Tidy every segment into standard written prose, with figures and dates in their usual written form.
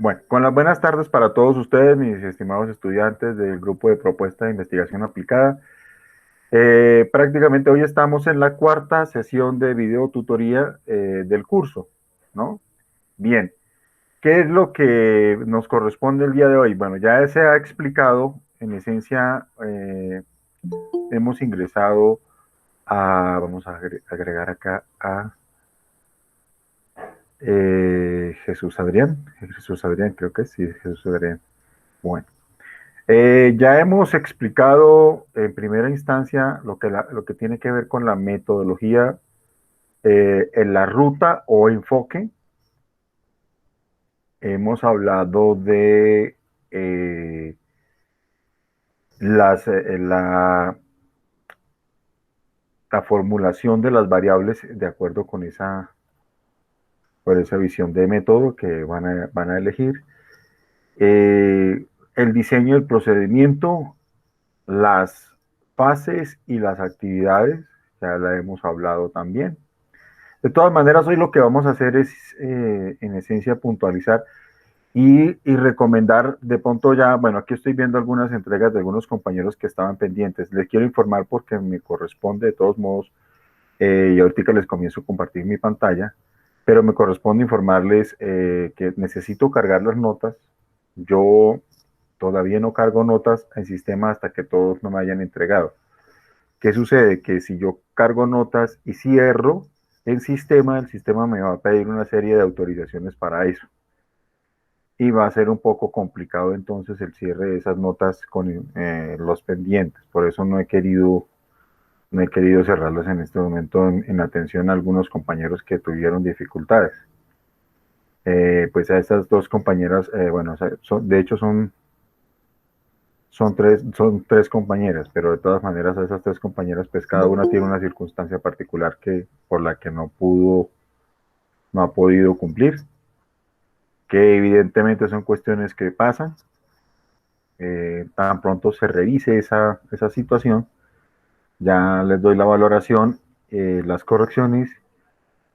Bueno, con las buenas tardes para todos ustedes, mis estimados estudiantes del grupo de propuesta de investigación aplicada. Prácticamente hoy estamos en la cuarta sesión de video tutoría del curso, ¿no? Bien, ¿qué es lo que nos corresponde el día de hoy? Bueno, ya se ha explicado, en esencia, hemos ingresado vamos a agregar acá a Jesús Adrián, creo que sí, Jesús Adrián. Bueno. Ya hemos explicado en primera instancia lo que tiene que ver con la metodología en la ruta o enfoque. Hemos hablado de las, la formulación de las variables de acuerdo con por esa visión de método que van a elegir. El diseño del procedimiento, las fases y las actividades, ya la hemos hablado también. De todas maneras, hoy lo que vamos a hacer es, en esencia, puntualizar y recomendar de pronto ya, bueno, aquí estoy viendo algunas entregas de algunos compañeros que estaban pendientes. Les quiero informar porque me corresponde de todos modos, y ahorita les comienzo a compartir mi pantalla, pero me corresponde informarles que necesito cargar las notas. Yo todavía no cargo notas en sistema hasta que todos no me hayan entregado. ¿Qué sucede? Que si yo cargo notas y cierro el sistema me va a pedir una serie de autorizaciones para eso. Y va a ser un poco complicado entonces el cierre de esas notas con los pendientes. Por eso no he querido cerrarlas en este momento en atención a algunos compañeros que tuvieron dificultades. Pues a estas dos compañeras, bueno, de hecho son tres compañeras, pero de todas maneras a esas tres compañeras, pues cada una tiene una circunstancia particular por la que no ha podido cumplir, que evidentemente son cuestiones que pasan. Tan pronto se revise esa situación, ya les doy la valoración, las correcciones,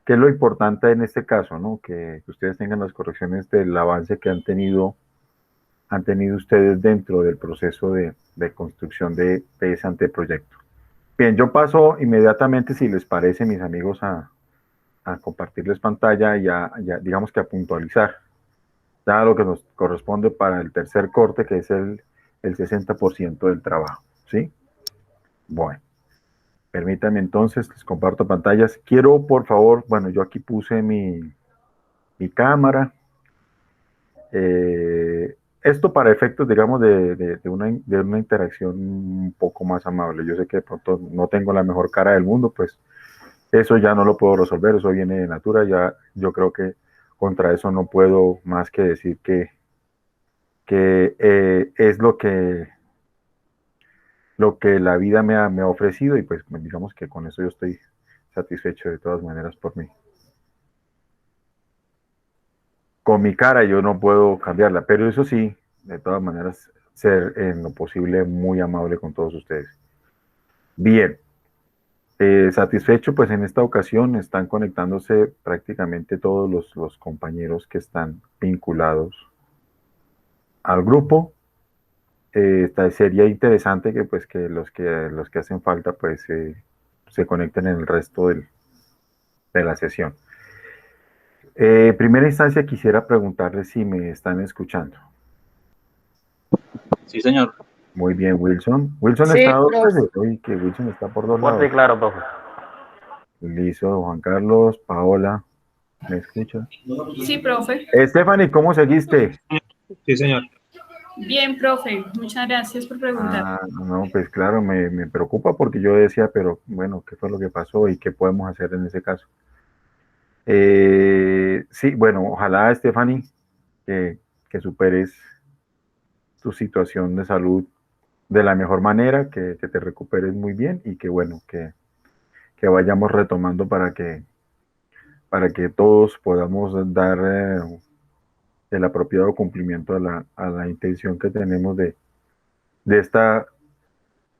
que es lo importante en este caso, ¿no? Que ustedes tengan las correcciones del avance que han tenido ustedes dentro del proceso de construcción de ese anteproyecto. Bien, yo paso inmediatamente, si les parece, mis amigos, a compartirles pantalla y digamos que a puntualizar ya lo que nos corresponde para el tercer corte, que es el 60% del trabajo, ¿sí? Bueno, permítanme entonces, les comparto pantallas. Quiero, por favor, bueno, yo aquí puse mi cámara. Esto para efectos, digamos, de una interacción un poco más amable. Yo sé que de pronto no tengo la mejor cara del mundo, pues eso ya no lo puedo resolver, eso viene de natura, ya yo creo que contra eso no puedo más que decir que es lo que la vida me ha ofrecido y pues digamos que con eso yo estoy satisfecho de todas maneras por mí. Con mi cara yo no puedo cambiarla, pero eso sí, de todas maneras, ser en lo posible muy amable con todos ustedes. Bien, satisfecho, pues en esta ocasión están conectándose prácticamente todos los compañeros que están vinculados al grupo. Sería interesante que pues que los que hacen falta pues se conecten en el resto de la sesión. Primera instancia quisiera preguntarles si me están escuchando. Sí, señor. Muy bien, Wilson. Wilson Sí, está dos profe. veces. Oye, que Wilson está por dos Fuerte lados. y claro, profe. Listo, Juan Carlos, Paola, ¿me escucha? Sí, profe. Stephanie, ¿cómo seguiste? Sí, señor. Bien, profe. Muchas gracias por preguntar. No, pues claro, me preocupa porque yo decía, pero bueno, ¿qué fue lo que pasó y qué podemos hacer en ese caso? Sí, bueno, ojalá, Stephanie, que superes tu situación de salud de la mejor manera, que te recuperes muy bien y que bueno, que vayamos retomando para que todos podamos dar el apropiado cumplimiento a la intención que tenemos de esta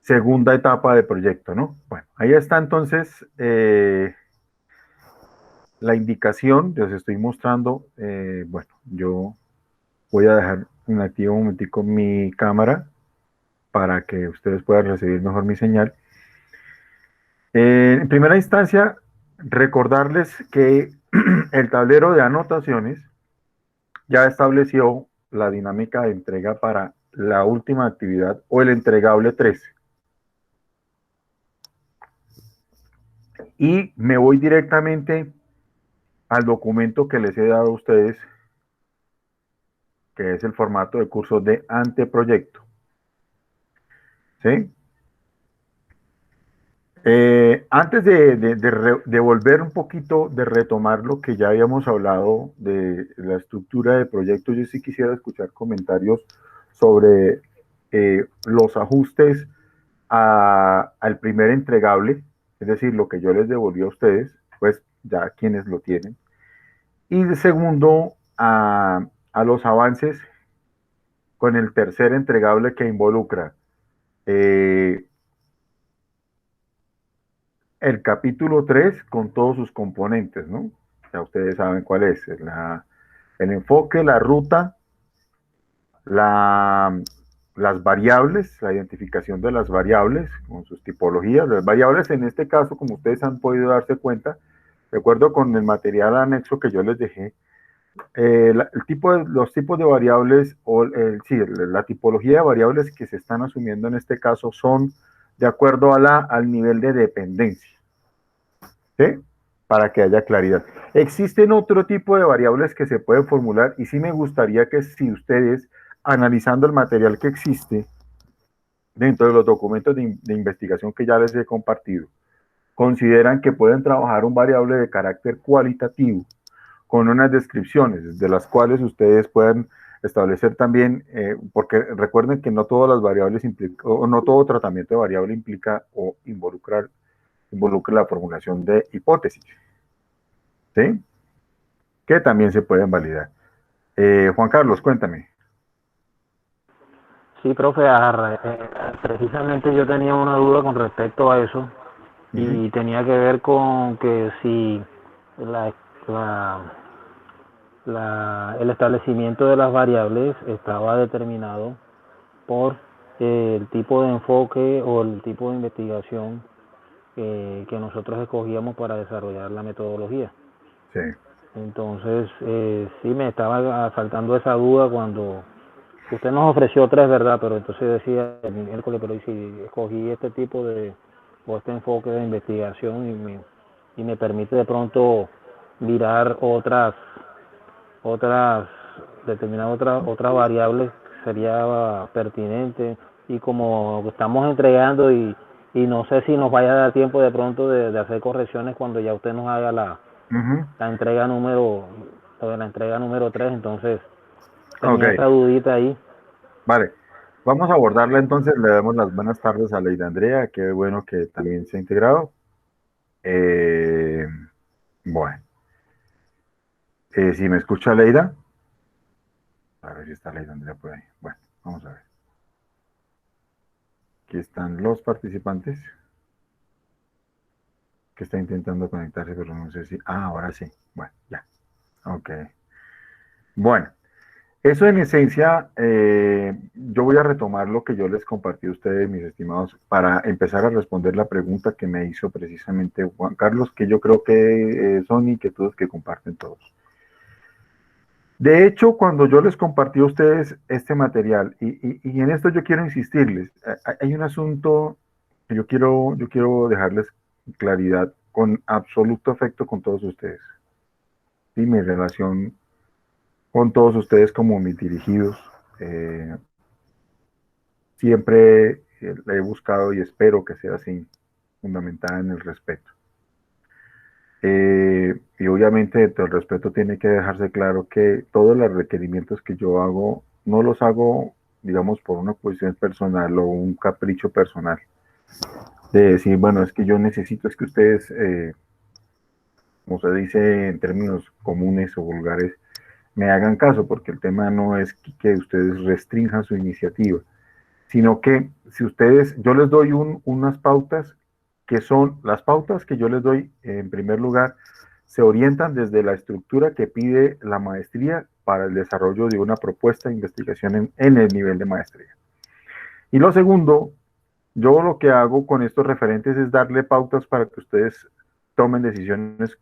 segunda etapa de proyecto, ¿no? Bueno, ahí está entonces la indicación, les estoy mostrando, bueno, yo Voy a dejar inactivo un momentico mi cámara para que ustedes puedan recibir mejor mi señal. En primera instancia, recordarles que el tablero de anotaciones ya estableció la dinámica de entrega para la última actividad o el entregable 3. Y me voy directamente al documento que les he dado a ustedes, que es el formato de curso de anteproyecto. ¿Sí? Antes de volver un poquito, de retomar lo que ya habíamos hablado de la estructura de proyectos, yo sí quisiera escuchar comentarios sobre los ajustes al primer entregable, es decir, lo que yo les devolví a ustedes, pues ya quienes lo tienen. Y de segundo, a los avances con el tercer entregable que involucra el capítulo 3 con todos sus componentes, ¿no? Ya ustedes saben cuál es, el enfoque, la ruta, las variables, la identificación de las variables con sus tipologías. Las variables en este caso, como ustedes han podido darse cuenta, de acuerdo con el material anexo que yo les dejé, los tipos de variables, sí, la tipología de variables que se están asumiendo en este caso son de acuerdo al nivel de dependencia. ¿Sí? Para que haya claridad. Existen otro tipo de variables que se pueden formular y sí me gustaría que si ustedes, analizando el material que existe dentro de los documentos de investigación que ya les he compartido, consideran que pueden trabajar un variable de carácter cualitativo con unas descripciones de las cuales ustedes pueden establecer también, porque recuerden que no todas las variables implican, o no todo tratamiento de variable implica o involucra la formulación de hipótesis. ¿Sí? Que también se pueden validar. Juan Carlos, cuéntame. Sí, profe, precisamente yo tenía una duda con respecto a eso y tenía que ver con que si el establecimiento de las variables estaba determinado por el tipo de enfoque o el tipo de investigación que nosotros escogíamos para desarrollar la metodología. Sí. Entonces, sí me estaba saltando esa duda cuando usted nos ofreció 3, ¿verdad? Pero entonces decía el miércoles, pero si escogí este tipo o este enfoque de investigación y me permite de pronto mirar determinar otras variables, sería pertinente. Y como estamos entregando y no sé si nos vaya a dar tiempo de pronto de hacer correcciones cuando ya usted nos haga la entrega número 3, entonces tenía esa dudita ahí. Vale, vamos a abordarla entonces. Le damos las buenas tardes a Leida Andrea, qué bueno que también se ha integrado. Bueno, si me escucha Leida, a ver si está Leida Andrea por ahí. Bueno, vamos a ver. Aquí están los participantes que está intentando conectarse, pero no sé si. Ah, ahora sí. Bueno, ya. Ok. Bueno, eso en esencia, yo voy a retomar lo que yo les compartí a ustedes, mis estimados, para empezar a responder la pregunta que me hizo precisamente Juan Carlos, que yo creo que son inquietudes que comparten todos. De hecho, cuando yo les compartí a ustedes este material, y en esto yo quiero insistirles, hay un asunto que yo quiero dejarles claridad con absoluto afecto con todos ustedes. Y mi relación con todos ustedes como mis dirigidos, siempre la he buscado y espero que sea así, fundamentada en el respeto. Y obviamente dentro del respeto tiene que dejarse claro que todos los requerimientos que yo hago, no los hago, digamos, por una posición personal o un capricho personal. De decir, bueno, es que yo necesito, es que ustedes, como se dice en términos comunes o vulgares, me hagan caso, porque el tema no es que ustedes restrinjan su iniciativa, sino que si ustedes, yo les doy unas pautas que son las pautas que yo les doy en primer lugar, se orientan desde la estructura que pide la maestría para el desarrollo de una propuesta de investigación en el nivel de maestría. Y lo segundo, yo lo que hago con estos referentes es darle pautas para que ustedes tomen decisiones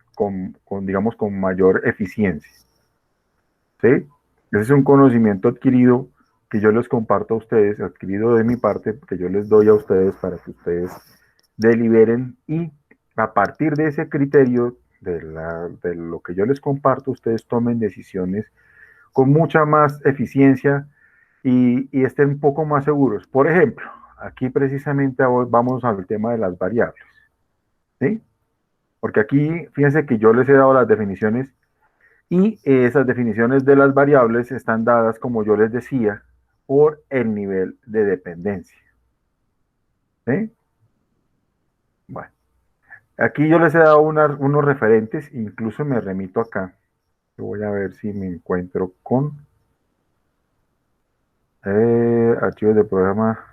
digamos, con mayor eficiencia. ¿Sí? Ese es un conocimiento adquirido que yo les comparto a ustedes, adquirido de mi parte, que yo les doy a ustedes para que ustedes deliberen y a partir de ese criterio, de lo que yo les comparto, ustedes tomen decisiones con mucha más eficiencia y estén un poco más seguros. Por ejemplo, aquí precisamente vamos al tema de las variables. ¿Sí? Porque aquí, fíjense que yo les he dado las definiciones y esas definiciones de las variables están dadas, como yo les decía, por el nivel de dependencia. ¿Sí? Bueno, aquí yo les he dado unos referentes, incluso me remito acá. Yo voy a ver si me encuentro con archivos de programa.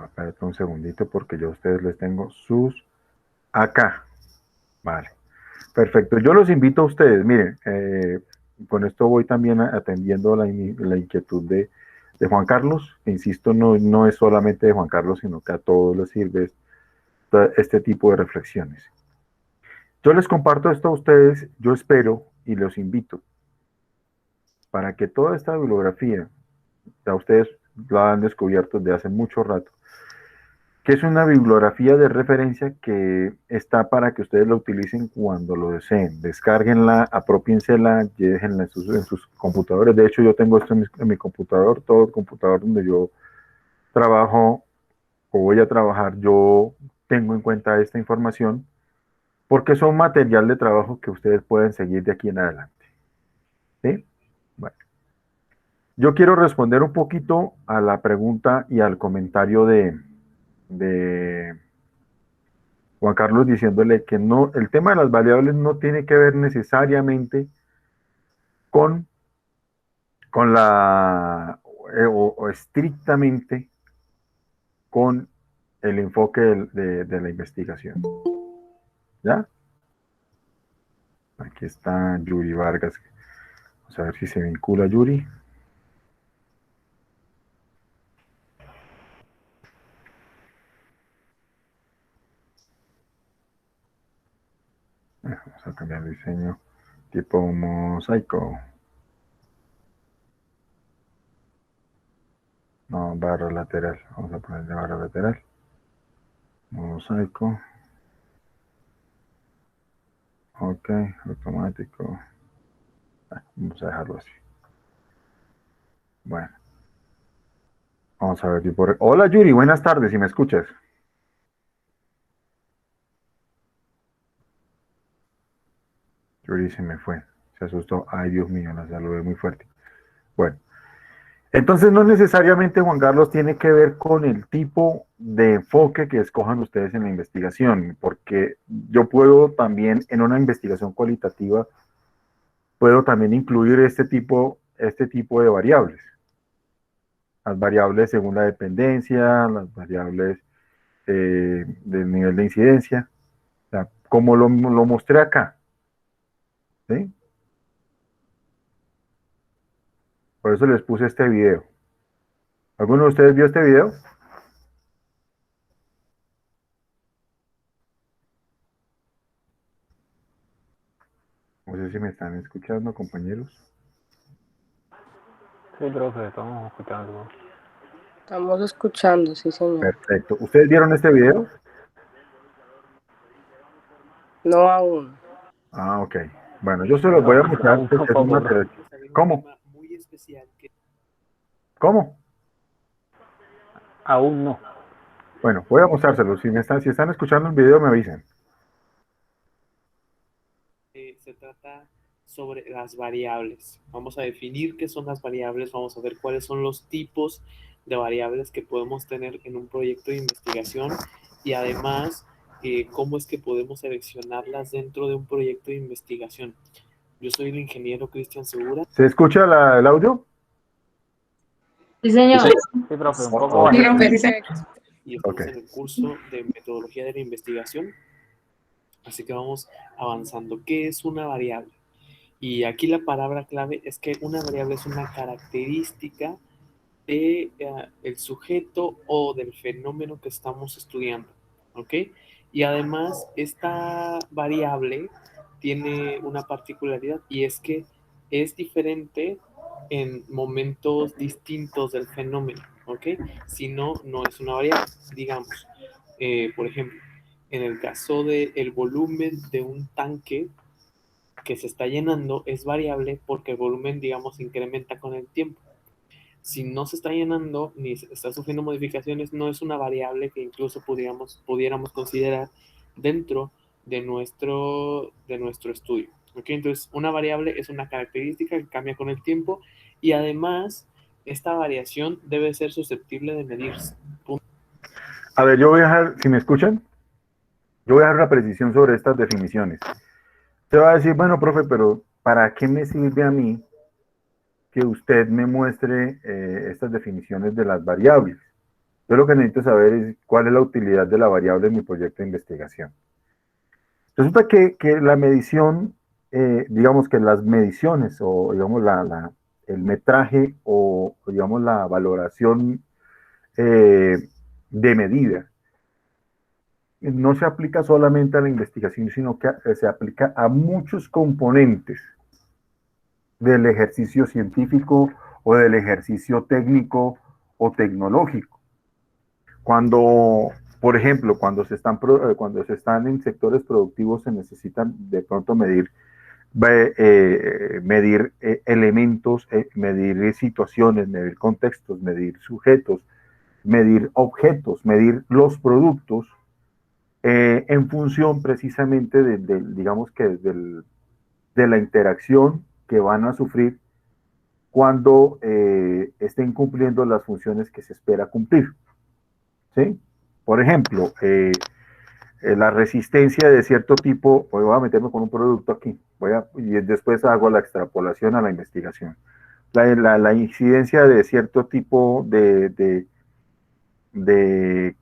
Espérate un segundito porque yo a ustedes les tengo sus acá. Vale. Perfecto. Yo los invito a ustedes. Miren, con esto voy también atendiendo la inquietud de Juan Carlos. Insisto, no es solamente de Juan Carlos, sino que a todos les sirve este tipo de reflexiones. Yo les comparto esto a ustedes. Yo espero y los invito para que toda esta bibliografía, ya ustedes la han descubierto desde hace mucho rato, que es una bibliografía de referencia que está para que ustedes la utilicen cuando lo deseen. Descárguenla, apropiénsela, déjenla en sus computadores. De hecho, yo tengo esto en mi computador, todo el computador donde yo trabajo o voy a trabajar, yo tengo en cuenta esta información porque son material de trabajo que ustedes pueden seguir de aquí en adelante. ¿Sí? Bueno. Yo quiero responder un poquito a la pregunta y al comentario de Juan Carlos diciéndole que no, el tema de las variables no tiene que ver necesariamente con la, o estrictamente con el enfoque de la investigación. ¿Ya? Aquí está Yuri Vargas. Vamos a ver si se vincula Yuri. Vamos a cambiar el diseño tipo mosaico. No, barra lateral. Vamos a ponerle barra lateral. Mosaico. Ok, automático. Vamos a dejarlo así. Bueno. Vamos a ver si por... Hola Yuri, buenas tardes, si me escuchas. Yuri se me fue, se asustó. Ay, Dios mío, la saludé muy fuerte. Bueno, entonces no necesariamente, Juan Carlos, tiene que ver con el tipo de enfoque que escojan ustedes en la investigación, porque yo puedo también, en una investigación cualitativa, puedo también incluir este tipo de variables. Las variables según la dependencia, las variables del nivel de incidencia, o sea, como lo mostré acá. ¿Sí? Por eso les puse este video. ¿Alguno de ustedes vio este video? No sé si me están escuchando, compañeros. Sí, profe, estamos escuchando. Estamos escuchando, sí, señor. Perfecto. ¿Ustedes vieron este video? No aún. Ah, ok. Bueno, yo se los voy a mostrar. Aún tampoco, ¿no? ¿Cómo? ¿Cómo? Aún no. Bueno, voy a mostrárselos. Si están escuchando el video, me avisen. Se trata sobre las variables. Vamos a definir qué son las variables, vamos a ver cuáles son los tipos de variables que podemos tener en un proyecto de investigación y además cómo es que podemos seleccionarlas dentro de un proyecto de investigación. Yo soy el ingeniero Cristian Segura. ¿Se escucha el audio? Sí, señor. Sí, profe, un poco Ok. bajito. Perfecto. Y estamos Ok. en el curso de metodología de la investigación. Así que vamos avanzando. ¿Qué es una variable? Y aquí la palabra clave es que una variable es una característica de el sujeto o del fenómeno que estamos estudiando, ¿ok? Y además esta variable tiene una particularidad y es que es diferente en momentos distintos del fenómeno, ¿ok? Si no, no es una variable. Digamos, por ejemplo, en el caso del volumen de un tanque que se está llenando es variable porque el volumen, digamos, incrementa con el tiempo. Si no se está llenando ni está sufriendo modificaciones, no es una variable que incluso pudiéramos considerar dentro de nuestro estudio. ¿Okay? Entonces, una variable es una característica que cambia con el tiempo y además esta variación debe ser susceptible de medirse. A ver, yo voy a dejar, si me escuchan, yo voy a dar una precisión sobre estas definiciones. Usted va a decir, bueno, profe, pero ¿para qué me sirve a mí que usted me muestre estas definiciones de las variables? Yo lo que necesito saber es cuál es la utilidad de la variable en mi proyecto de investigación. Resulta que la medición, digamos que las mediciones o digamos el metraje o digamos la valoración de medida no se aplica solamente a la investigación, sino que se aplica a muchos componentes del ejercicio científico o del ejercicio técnico o tecnológico. Cuando, por ejemplo, cuando se están en sectores productivos se necesitan de pronto medir elementos, medir situaciones, medir contextos, medir sujetos, medir objetos, medir los productos en función precisamente digamos que de la interacción que van a sufrir cuando estén cumpliendo las funciones que se espera cumplir. ¿Sí? Por ejemplo, la resistencia de cierto tipo, pues voy a meterme con un producto aquí, y después hago la extrapolación a la investigación. La incidencia de cierto tipo de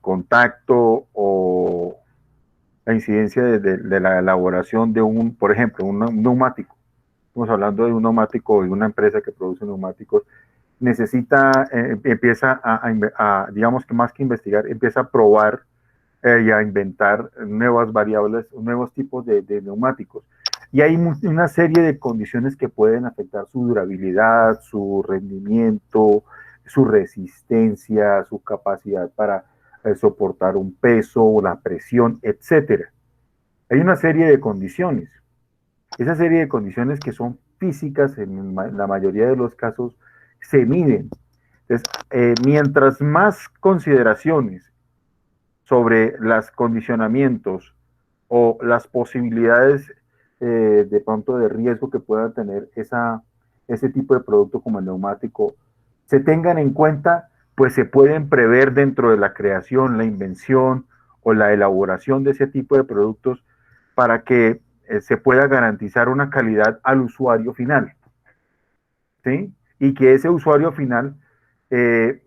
contacto o la incidencia de la elaboración de por ejemplo, un neumático. Estamos hablando de un neumático, de una empresa que produce neumáticos, empieza digamos que más que investigar, empieza a probar y a inventar nuevas variables, nuevos tipos de neumáticos. Y hay una serie de condiciones que pueden afectar su durabilidad, su rendimiento, su resistencia, su capacidad para soportar un peso, la presión, etcétera. Hay una serie de condiciones. Esa serie de condiciones que son físicas, en la mayoría de los casos, se miden. Entonces, mientras más consideraciones sobre los condicionamientos o las posibilidades de pronto de riesgo que puedan tener ese tipo de producto como el neumático, se tengan en cuenta, pues se pueden prever dentro de la creación, la invención o la elaboración de ese tipo de productos para que se pueda garantizar una calidad al usuario final, ¿sí? Y que ese usuario final que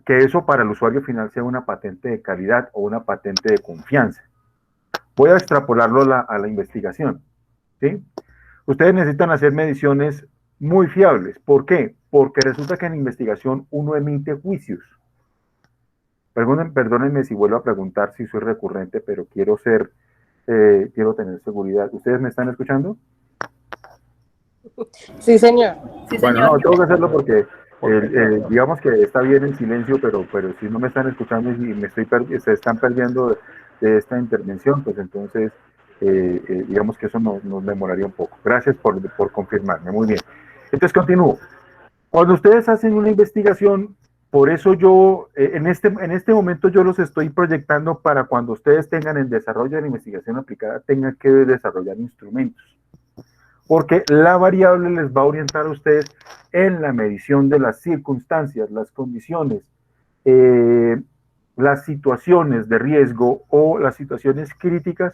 eso para el usuario final sea una patente de calidad o una patente de confianza. Voy a extrapolarlo a la investigación, ¿sí? Ustedes necesitan hacer mediciones muy fiables. ¿Por qué? Porque resulta que en investigación uno emite juicios. Perdónenme si vuelvo a preguntar si soy recurrente, pero quiero tener seguridad. ¿Ustedes me están escuchando? Sí, señor. Sí, Bueno, señor. no, tengo que hacerlo porque digamos que está bien en silencio, pero si no me están escuchando y se están perdiendo de esta intervención, pues entonces digamos que eso nos demoraría un poco. Gracias por confirmarme, muy bien. Entonces continúo. Cuando ustedes hacen una investigación, por eso yo, en este momento yo los estoy proyectando para cuando ustedes tengan el desarrollo de la investigación aplicada, tengan que desarrollar instrumentos. Porque la variable les va a orientar a ustedes en la medición de las circunstancias, las condiciones, las situaciones de riesgo o las situaciones críticas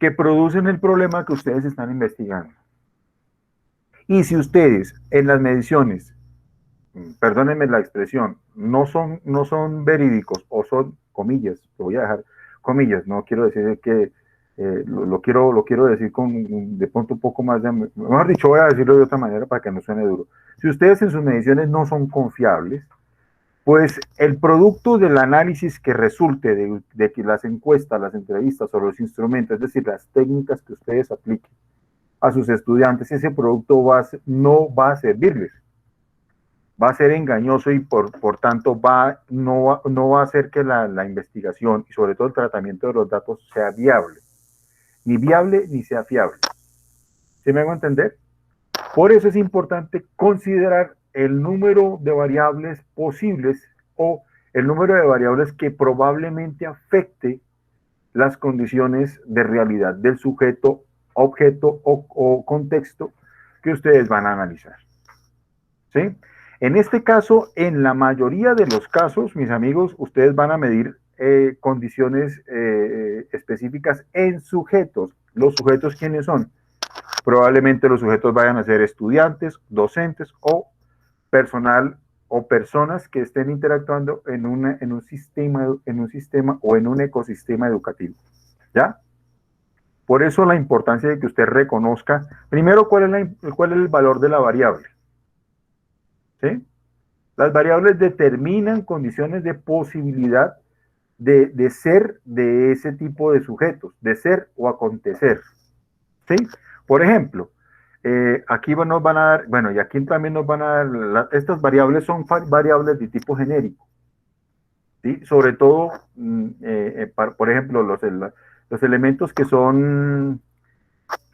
que producen el problema que ustedes están investigando. Y si ustedes en las mediciones, perdónenme la expresión, no son verídicos o son comillas, voy a dejar comillas, no quiero decir que Lo quiero decir con de pronto un poco más de, mejor dicho, voy a decirlo de otra manera para que no suene duro. Si ustedes en sus mediciones no son confiables, pues el producto del análisis que resulte de que las encuestas, las entrevistas o los instrumentos, es decir, las técnicas que ustedes apliquen a sus estudiantes, ese producto no va a servirles. Va a ser engañoso y por tanto no va a hacer que la investigación y sobre todo el tratamiento de los datos sea viable. Ni viable ni sea fiable. ¿Sí me hago entender? Por eso es importante considerar el número de variables posibles o el número de variables que probablemente afecte las condiciones de realidad del sujeto, objeto o contexto que ustedes van a analizar. ¿Sí? En este caso, en la mayoría de los casos, mis amigos, ustedes van a medir condiciones específicas en sujetos. ¿Los sujetos quiénes son? Probablemente los sujetos vayan a ser estudiantes, docentes o personal o personas que estén interactuando en un sistema o en un ecosistema educativo. ¿Ya? Por eso la importancia de que usted reconozca, primero, cuál es el valor de la variable. ¿Sí? Las variables determinan condiciones de posibilidad de ser de ese tipo de sujetos, de ser o acontecer. ¿Sí? Por ejemplo, aquí nos van a dar, bueno, y aquí también nos van a dar, estas variables son variables de tipo genérico. ¿Sí? Sobre todo, por ejemplo, los elementos que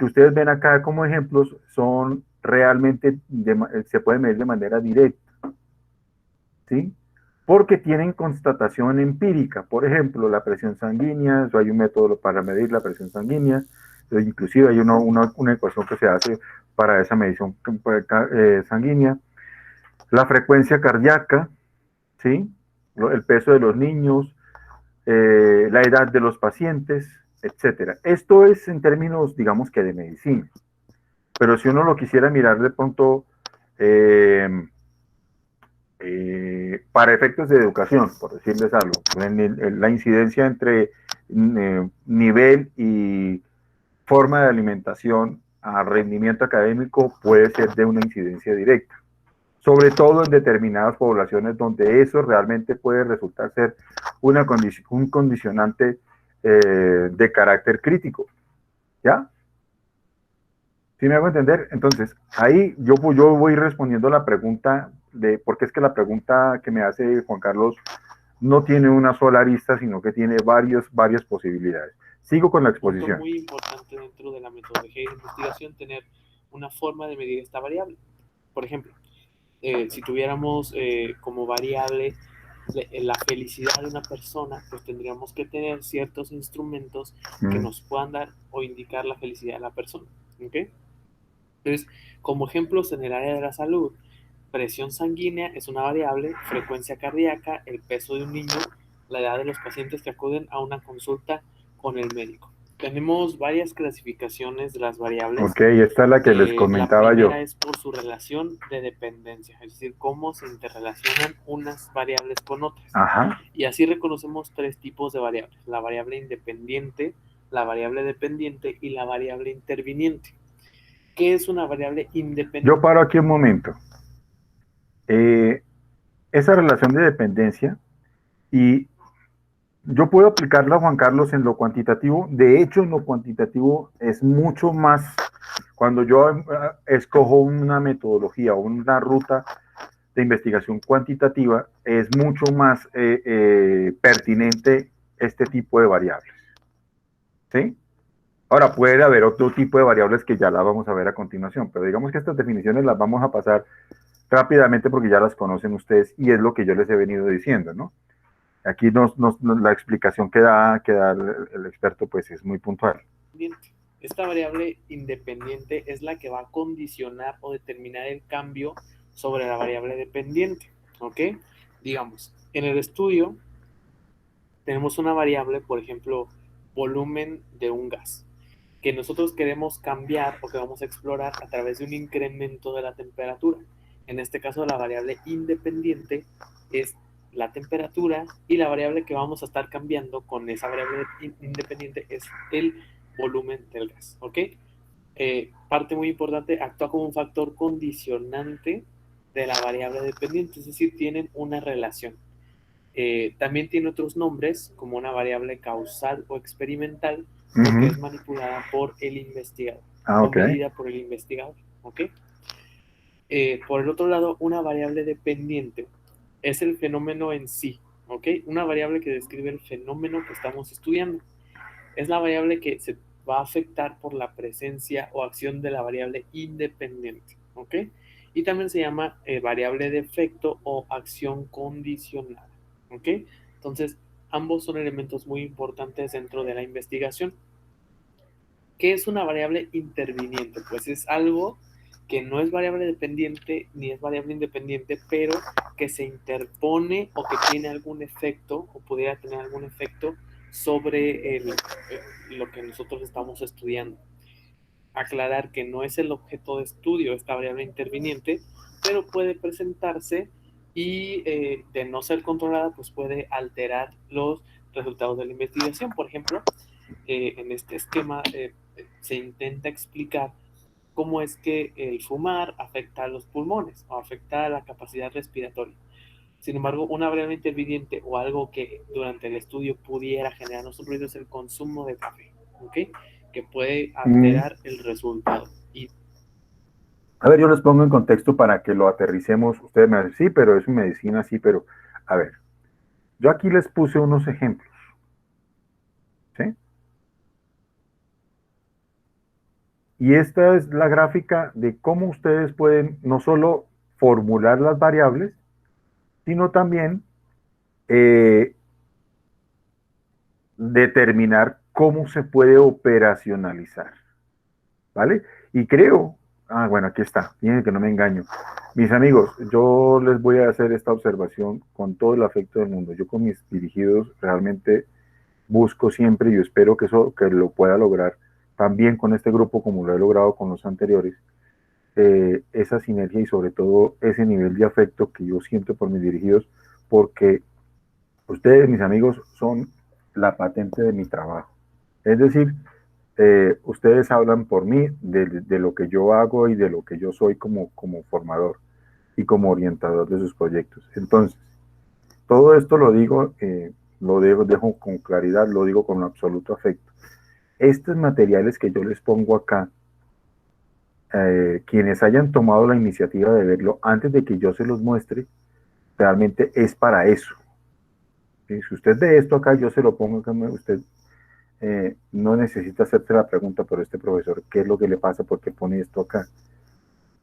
ustedes ven acá como ejemplos son realmente, se pueden medir de manera directa. ¿Sí? Porque tienen constatación empírica. Por ejemplo, la presión sanguínea, hay un método para medir la presión sanguínea, inclusive hay una ecuación que se hace para esa medición sanguínea. La frecuencia cardíaca, ¿sí? El peso de los niños, la edad de los pacientes, etcétera. Esto es en términos, digamos que de medicina. Pero si uno lo quisiera mirar de pronto para efectos de educación, por decirles algo, la incidencia entre nivel y forma de alimentación a rendimiento académico puede ser de una incidencia directa, sobre todo en determinadas poblaciones donde eso realmente puede resultar ser un condicionante de carácter crítico. ¿Ya? ¿Sí me hago entender? Entonces, ahí yo voy respondiendo la pregunta porque es que la pregunta que me hace Juan Carlos no tiene una sola arista, sino que tiene varias posibilidades. Sigo con la exposición. Es muy importante dentro de la metodología de investigación tener una forma de medir esta variable. Por ejemplo, si tuviéramos como variable la felicidad de una persona, pues tendríamos que tener ciertos instrumentos que nos puedan dar o indicar la felicidad de la persona. ¿Okay? Entonces, como ejemplos en el área de la salud, presión sanguínea es una variable, frecuencia cardíaca, el peso de un niño, la edad de los pacientes que acuden a una consulta con el médico. Tenemos varias clasificaciones de las variables. Ok, esta es la que les comentaba yo. La primera es por su relación de dependencia, es decir, cómo se interrelacionan unas variables con otras. Ajá. Y así reconocemos tres tipos de variables: la variable independiente, la variable dependiente y la variable interviniente. ¿Qué es una variable independiente? Yo paro aquí un momento. Esa relación de dependencia, y yo puedo aplicarla, Juan Carlos, en lo cuantitativo. De hecho, en lo cuantitativo es mucho más, cuando yo escojo una metodología o una ruta de investigación cuantitativa, es mucho más pertinente este tipo de variables. ¿Sí? Ahora, puede haber otro tipo de variables que ya las vamos a ver a continuación, pero digamos que estas definiciones las vamos a pasar rápidamente porque ya las conocen ustedes y es lo que yo les he venido diciendo, ¿no? Aquí la explicación que da el experto pues es muy puntual. Esta variable independiente es la que va a condicionar o determinar el cambio sobre la variable dependiente, ¿ok? Digamos, en el estudio tenemos una variable, por ejemplo, volumen de un gas, que nosotros queremos cambiar o que vamos a explorar a través de un incremento de la temperatura. En este caso, la variable independiente es la temperatura y la variable que vamos a estar cambiando con esa variable independiente es el volumen del gas, ¿ok? Parte muy importante, actúa como un factor condicionante de la variable dependiente, es decir, tienen una relación. También tiene otros nombres, como una variable causal o experimental, porque es manipulada por el investigador, o medida por el investigador, ¿ok? Por el otro lado, una variable dependiente es el fenómeno en sí, ¿ok? Una variable que describe el fenómeno que estamos estudiando. Es la variable que se va a afectar por la presencia o acción de la variable independiente, ¿ok? Y también se llama variable de efecto o acción condicionada, ¿ok? Entonces, ambos son elementos muy importantes dentro de la investigación. ¿Qué es una variable interviniente? Pues es algo que no es variable dependiente ni es variable independiente, pero que se interpone o que tiene algún efecto o pudiera tener algún efecto sobre lo que nosotros estamos estudiando. Aclarar que no es el objeto de estudio esta variable interviniente, pero puede presentarse y de no ser controlada, pues puede alterar los resultados de la investigación. Por ejemplo, en este esquema se intenta explicar cómo es que el fumar afecta a los pulmones o afecta a la capacidad respiratoria. Sin embargo, una variable interviniente o algo que durante el estudio pudiera generarnos un ruido es el consumo de café, ¿ok? Que puede alterar el resultado. A ver, yo les pongo en contexto para que lo aterricemos. Ustedes me dicen, sí, pero es medicina, sí, pero a ver, yo aquí les puse unos ejemplos, ¿sí? Y esta es la gráfica de cómo ustedes pueden no solo formular las variables, sino también determinar cómo se puede operacionalizar, ¿vale? Y creo, bueno, aquí está, miren que no me engaño. Mis amigos, yo les voy a hacer esta observación con todo el afecto del mundo. Yo con mis dirigidos realmente busco siempre, y yo espero que eso que lo pueda lograr también con este grupo como lo he logrado con los anteriores, esa sinergia y sobre todo ese nivel de afecto que yo siento por mis dirigidos, porque ustedes, mis amigos, son la patente de mi trabajo. Es decir, ustedes hablan por mí de lo que yo hago y de lo que yo soy como formador y como orientador de sus proyectos. Entonces, todo esto lo digo, dejo con claridad, lo digo con absoluto afecto. Estos materiales que yo les pongo acá, quienes hayan tomado la iniciativa de verlo antes de que yo se los muestre, realmente es para eso. ¿Sí? Si usted ve esto acá, yo se lo pongo acá, usted no necesita hacerse la pregunta por este profesor, ¿qué es lo que le pasa? ¿Por qué pone esto acá?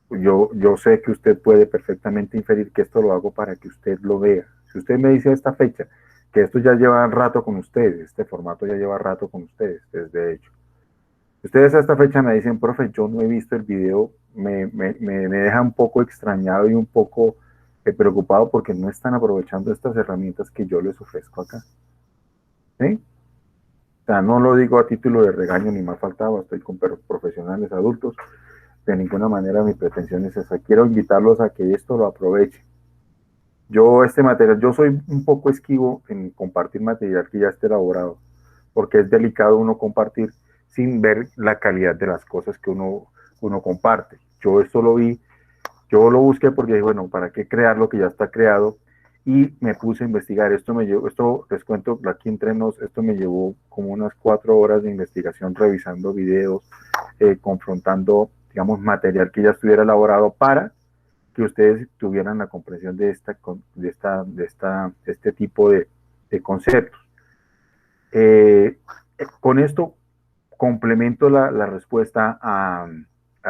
Yo sé que usted puede perfectamente inferir que esto lo hago para que usted lo vea. Si usted me dice a esta fecha que esto ya lleva rato con ustedes, este formato ya lleva rato con ustedes, desde hecho. Ustedes a esta fecha me dicen, profe, yo no he visto el video, me deja un poco extrañado y un poco preocupado porque no están aprovechando estas herramientas que yo les ofrezco acá. ¿Sí? O sea, no lo digo a título de regaño ni más faltaba, estoy con profesionales adultos, de ninguna manera mi pretensión es esa. Quiero invitarlos a que esto lo aprovechen. Este material, yo soy un poco esquivo en compartir material que ya esté elaborado, porque es delicado uno compartir sin ver la calidad de las cosas que uno comparte. Yo esto lo vi, yo lo busqué porque, bueno, ¿para qué crear lo que ya está creado? Y me puse a investigar. Esto les cuento aquí entre nos, esto me llevó como unas 4 horas de investigación revisando videos, confrontando, digamos, material que ya estuviera elaborado para que ustedes tuvieran la comprensión de este tipo de conceptos. Con esto complemento la respuesta a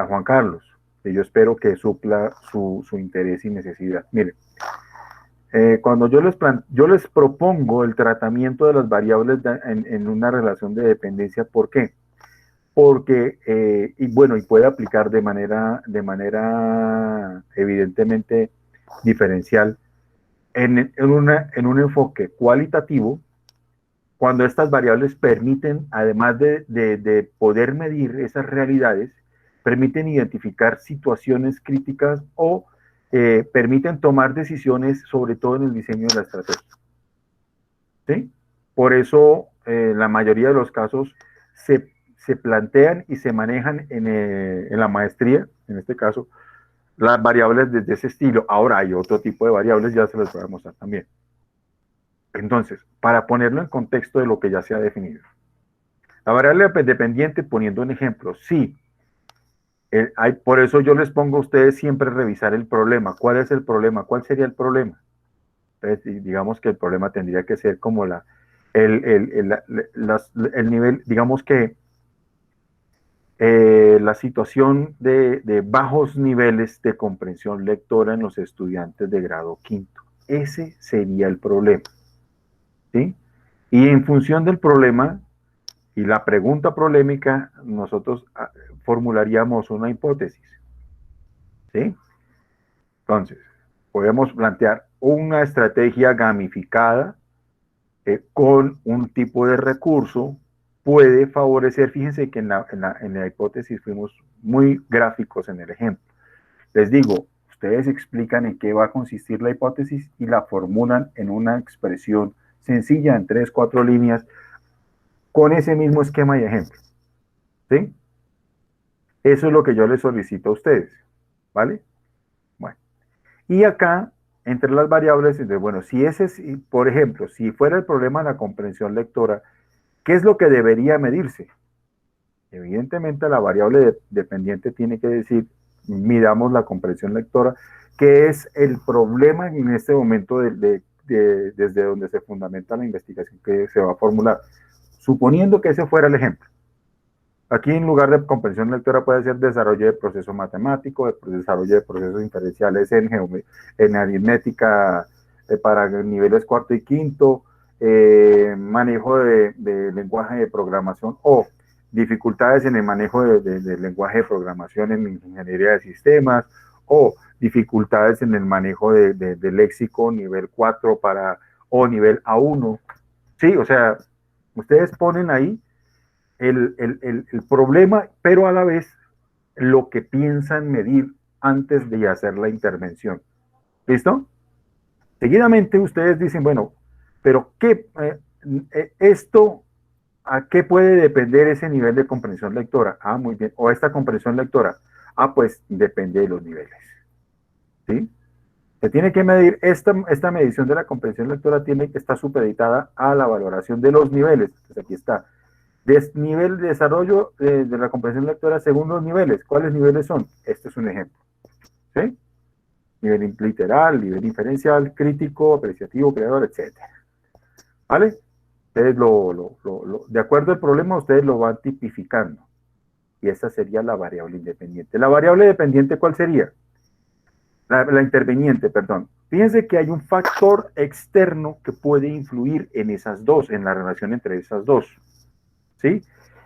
Juan Carlos, que yo espero que supla su interés y necesidad. Miren, cuando yo les propongo el tratamiento de las variables en una relación de dependencia, ¿por qué? Porque, y puede aplicar de manera evidentemente diferencial en un enfoque cualitativo, cuando estas variables permiten, además de poder medir esas realidades, permiten identificar situaciones críticas o permiten tomar decisiones, sobre todo en el diseño de la estrategia. ¿Sí? Por eso, la mayoría de los casos se plantean y se manejan en la maestría, en este caso, las variables desde ese estilo. Ahora hay otro tipo de variables, ya se las voy a mostrar también. Entonces, para ponerlo en contexto de lo que ya se ha definido. La variable dependiente, poniendo un ejemplo, sí. Por eso yo les pongo a ustedes siempre revisar el problema. ¿Cuál es el problema? ¿Cuál sería el problema? Entonces, digamos que el problema tendría que ser como el nivel, digamos que la situación de bajos niveles de comprensión lectora en los estudiantes de grado quinto. Ese sería el problema, ¿sí? Y en función del problema y la pregunta polémica, nosotros formularíamos una hipótesis, ¿sí? Entonces, podemos plantear una estrategia gamificada con un tipo de recurso, puede favorecer. Fíjense que en la hipótesis fuimos muy gráficos en el ejemplo. Les digo, ustedes explican en qué va a consistir la hipótesis y la formulan en una expresión sencilla, en 3, 4 líneas, con ese mismo esquema y ejemplo, ¿sí? Eso es lo que yo les solicito a ustedes, ¿vale? Bueno, y acá, entre las variables, bueno, si ese, por ejemplo, si fuera el problema de la comprensión lectora, ¿qué es lo que debería medirse? Evidentemente, la variable dependiente tiene que decir, midamos la comprensión lectora, que es el problema en este momento desde donde se fundamenta la investigación que se va a formular. Suponiendo que ese fuera el ejemplo. Aquí en lugar de comprensión lectora puede ser desarrollo de proceso matemático, desarrollo de procesos inferenciales en aritmética para niveles cuarto y quinto, manejo de lenguaje de programación o dificultades en el manejo de lenguaje de programación en ingeniería de sistemas o dificultades en el manejo de léxico nivel 4 o nivel A1. Sí, o sea, ustedes ponen ahí el problema, pero a la vez lo que piensan medir antes de hacer la intervención. ¿Listo? Seguidamente ustedes dicen, bueno, pero ¿qué, esto, a qué puede depender ese nivel de comprensión lectora? Ah, muy bien. O esta comprensión lectora. Ah, pues depende de los niveles. ¿Sí? Se tiene que medir, esta medición de la comprensión lectora tiene que estar supeditada a la valoración de los niveles. Pues aquí está. Nivel de desarrollo de la comprensión lectora según los niveles. ¿Cuáles niveles son? Este es un ejemplo. ¿Sí? Nivel literal, nivel inferencial, crítico, apreciativo, creador, etc. ¿Vale? Ustedes de acuerdo al problema, ustedes lo van tipificando. Y esa sería la variable independiente. ¿La variable dependiente cuál sería? La interveniente, perdón. Fíjense que hay un factor externo que puede influir en esas dos, en la relación entre esas dos. ¿Sí?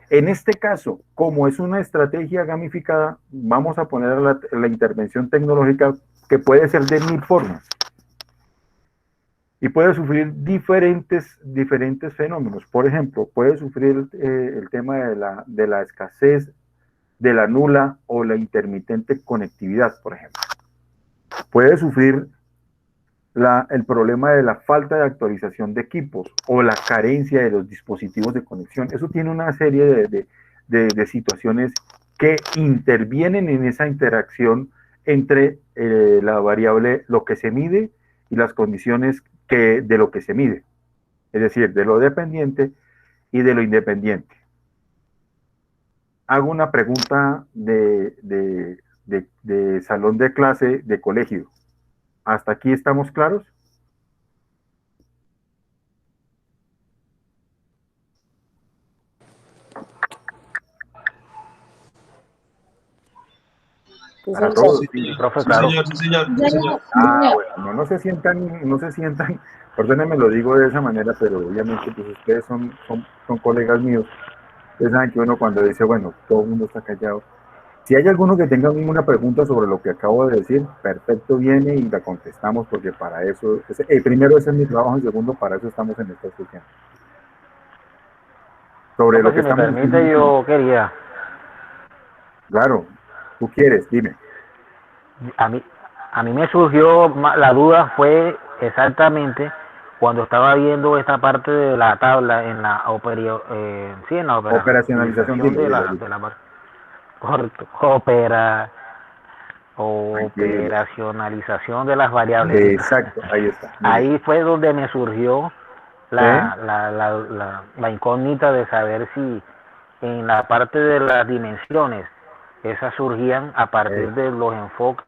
En este caso, como es una estrategia gamificada, vamos a poner la intervención tecnológica que puede ser de 1000 formas y puede sufrir diferentes fenómenos. Por ejemplo, puede sufrir el tema de la escasez, de la nula o la intermitente conectividad, por ejemplo. Puede sufrir el problema de la falta de actualización de equipos o la carencia de los dispositivos de conexión. Eso tiene una serie de situaciones que intervienen en esa interacción entre la variable, lo que se mide y las condiciones de lo que se mide. Es decir, de lo dependiente y de lo independiente. Hago una pregunta de salón de clase de colegio. ¿Hasta aquí estamos claros? Para todos. Sí, profe, claro. Sí, señor. Ah, bueno, no se sientan, perdónenme, lo digo de esa manera, pero obviamente pues ustedes son colegas míos. Ustedes saben que uno cuando dice, bueno, todo el mundo está callado. Si hay alguno que tenga ninguna pregunta sobre lo que acabo de decir, perfecto, viene y la contestamos, porque para eso, primero ese es mi trabajo, y segundo, para eso estamos en esta sesión. Sobre lo que Si me estamos permite, diciendo. yo quería, Claro, tú quieres, dime. a mí me surgió la duda fue exactamente cuando estaba viendo esta parte de la tabla en la sí, en la Operacionalización, operación dilo, de dilo, la, dilo. correcto, Tranquilo, dilo. operacionalización de las variables, listo. Exacto, ahí está, muy bien. Ahí fue donde me surgió ¿Sí? la incógnita de saber si en la parte de las dimensiones, esas surgían a partir de los enfoques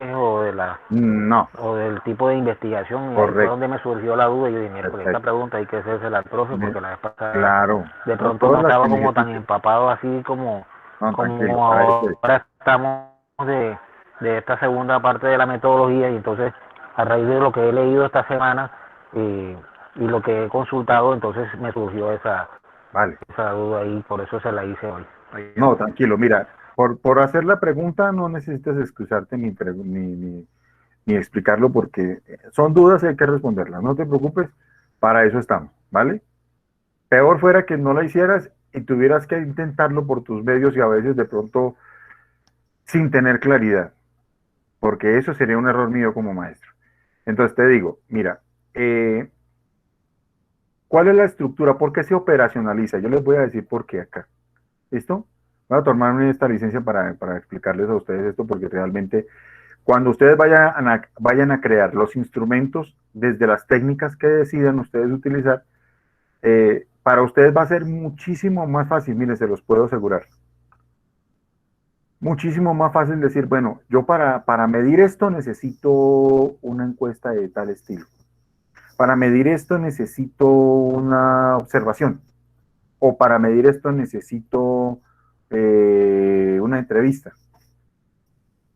No, o del tipo de investigación, y ahí fue donde correcto, me surgió la duda. Y yo dije, miércoles, esta perfecto. pregunta hay que hacérsela al profe, Me- porque la vez pasada Claro, de no pronto no todas las estaba que como tan necesites. empapado así como, No, tranquilo, como para eso es. ahora estamos de esta segunda parte de la metodología. Y entonces, a raíz de lo que he leído esta semana y lo que he consultado, entonces me surgió Vale. esa duda ahí, por eso se la hice hoy. No, tranquilo, mira, por hacer la pregunta no necesitas excusarte ni explicarlo porque son dudas y hay que responderlas. No te preocupes, para eso estamos, ¿vale? Peor fuera que no la hicieras y tuvieras que intentarlo por tus medios y a veces de pronto sin tener claridad, porque eso sería un error mío como maestro. Entonces te digo, mira, ¿cuál es la estructura? ¿Por qué se operacionaliza? Yo les voy a decir por qué acá. ¿Listo? Voy a tomarme esta licencia para explicarles a ustedes esto, porque realmente cuando ustedes vayan a crear los instrumentos desde las técnicas que decidan ustedes utilizar, para ustedes va a ser muchísimo más fácil, miren, se los puedo asegurar. Muchísimo más fácil decir, bueno, yo para medir esto necesito una encuesta de tal estilo. Para medir esto necesito una observación. O para medir esto necesito una entrevista.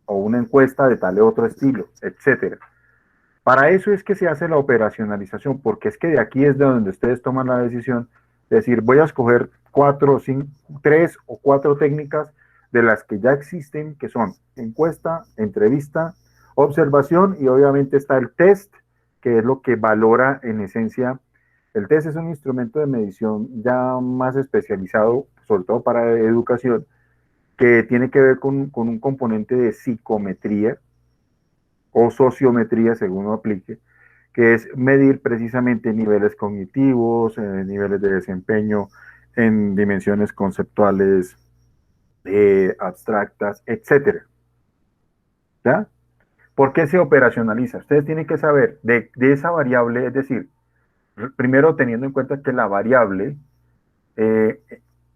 O una encuesta de tal o otro estilo, etcétera. Para eso es que se hace la operacionalización, porque es que de aquí es de donde ustedes toman la decisión de decir, voy a escoger 3 o 4 técnicas de las que ya existen, que son encuesta, entrevista, observación y obviamente está el test, que es lo que valora en esencia. El test es un instrumento de medición ya más especializado, sobre todo para educación, que tiene que ver con un componente de psicometría o sociometría, según lo aplique, que es medir precisamente niveles cognitivos, niveles de desempeño en dimensiones conceptuales abstractas, etcétera. ¿Ya? ¿Por qué se operacionaliza? Ustedes tienen que saber de esa variable, es decir, primero teniendo en cuenta que la variable eh,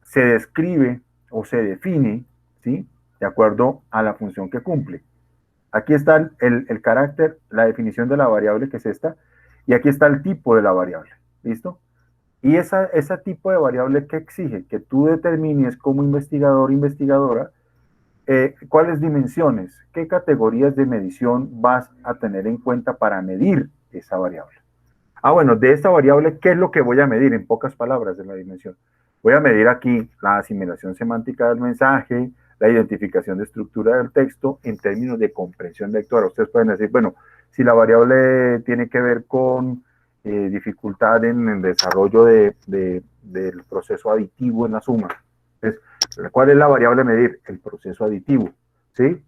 se describe o se define, ¿sí? De acuerdo a la función que cumple. Aquí está el carácter, la definición de la variable que es esta, y aquí está el tipo de la variable, ¿listo? Y ese tipo de variable que exige que tú determines como investigador, investigadora, cuáles dimensiones, qué categorías de medición vas a tener en cuenta para medir esa variable. Ah, bueno, de esta variable, ¿qué es lo que voy a medir? En pocas palabras de la dimensión. Voy a medir aquí la asimilación semántica del mensaje, la identificación de estructura del texto en términos de comprensión lectora. Ustedes pueden decir, bueno, si la variable tiene que ver con dificultad en el desarrollo del proceso aditivo en la suma. Entonces, ¿cuál es la variable a medir? El proceso aditivo, ¿sí?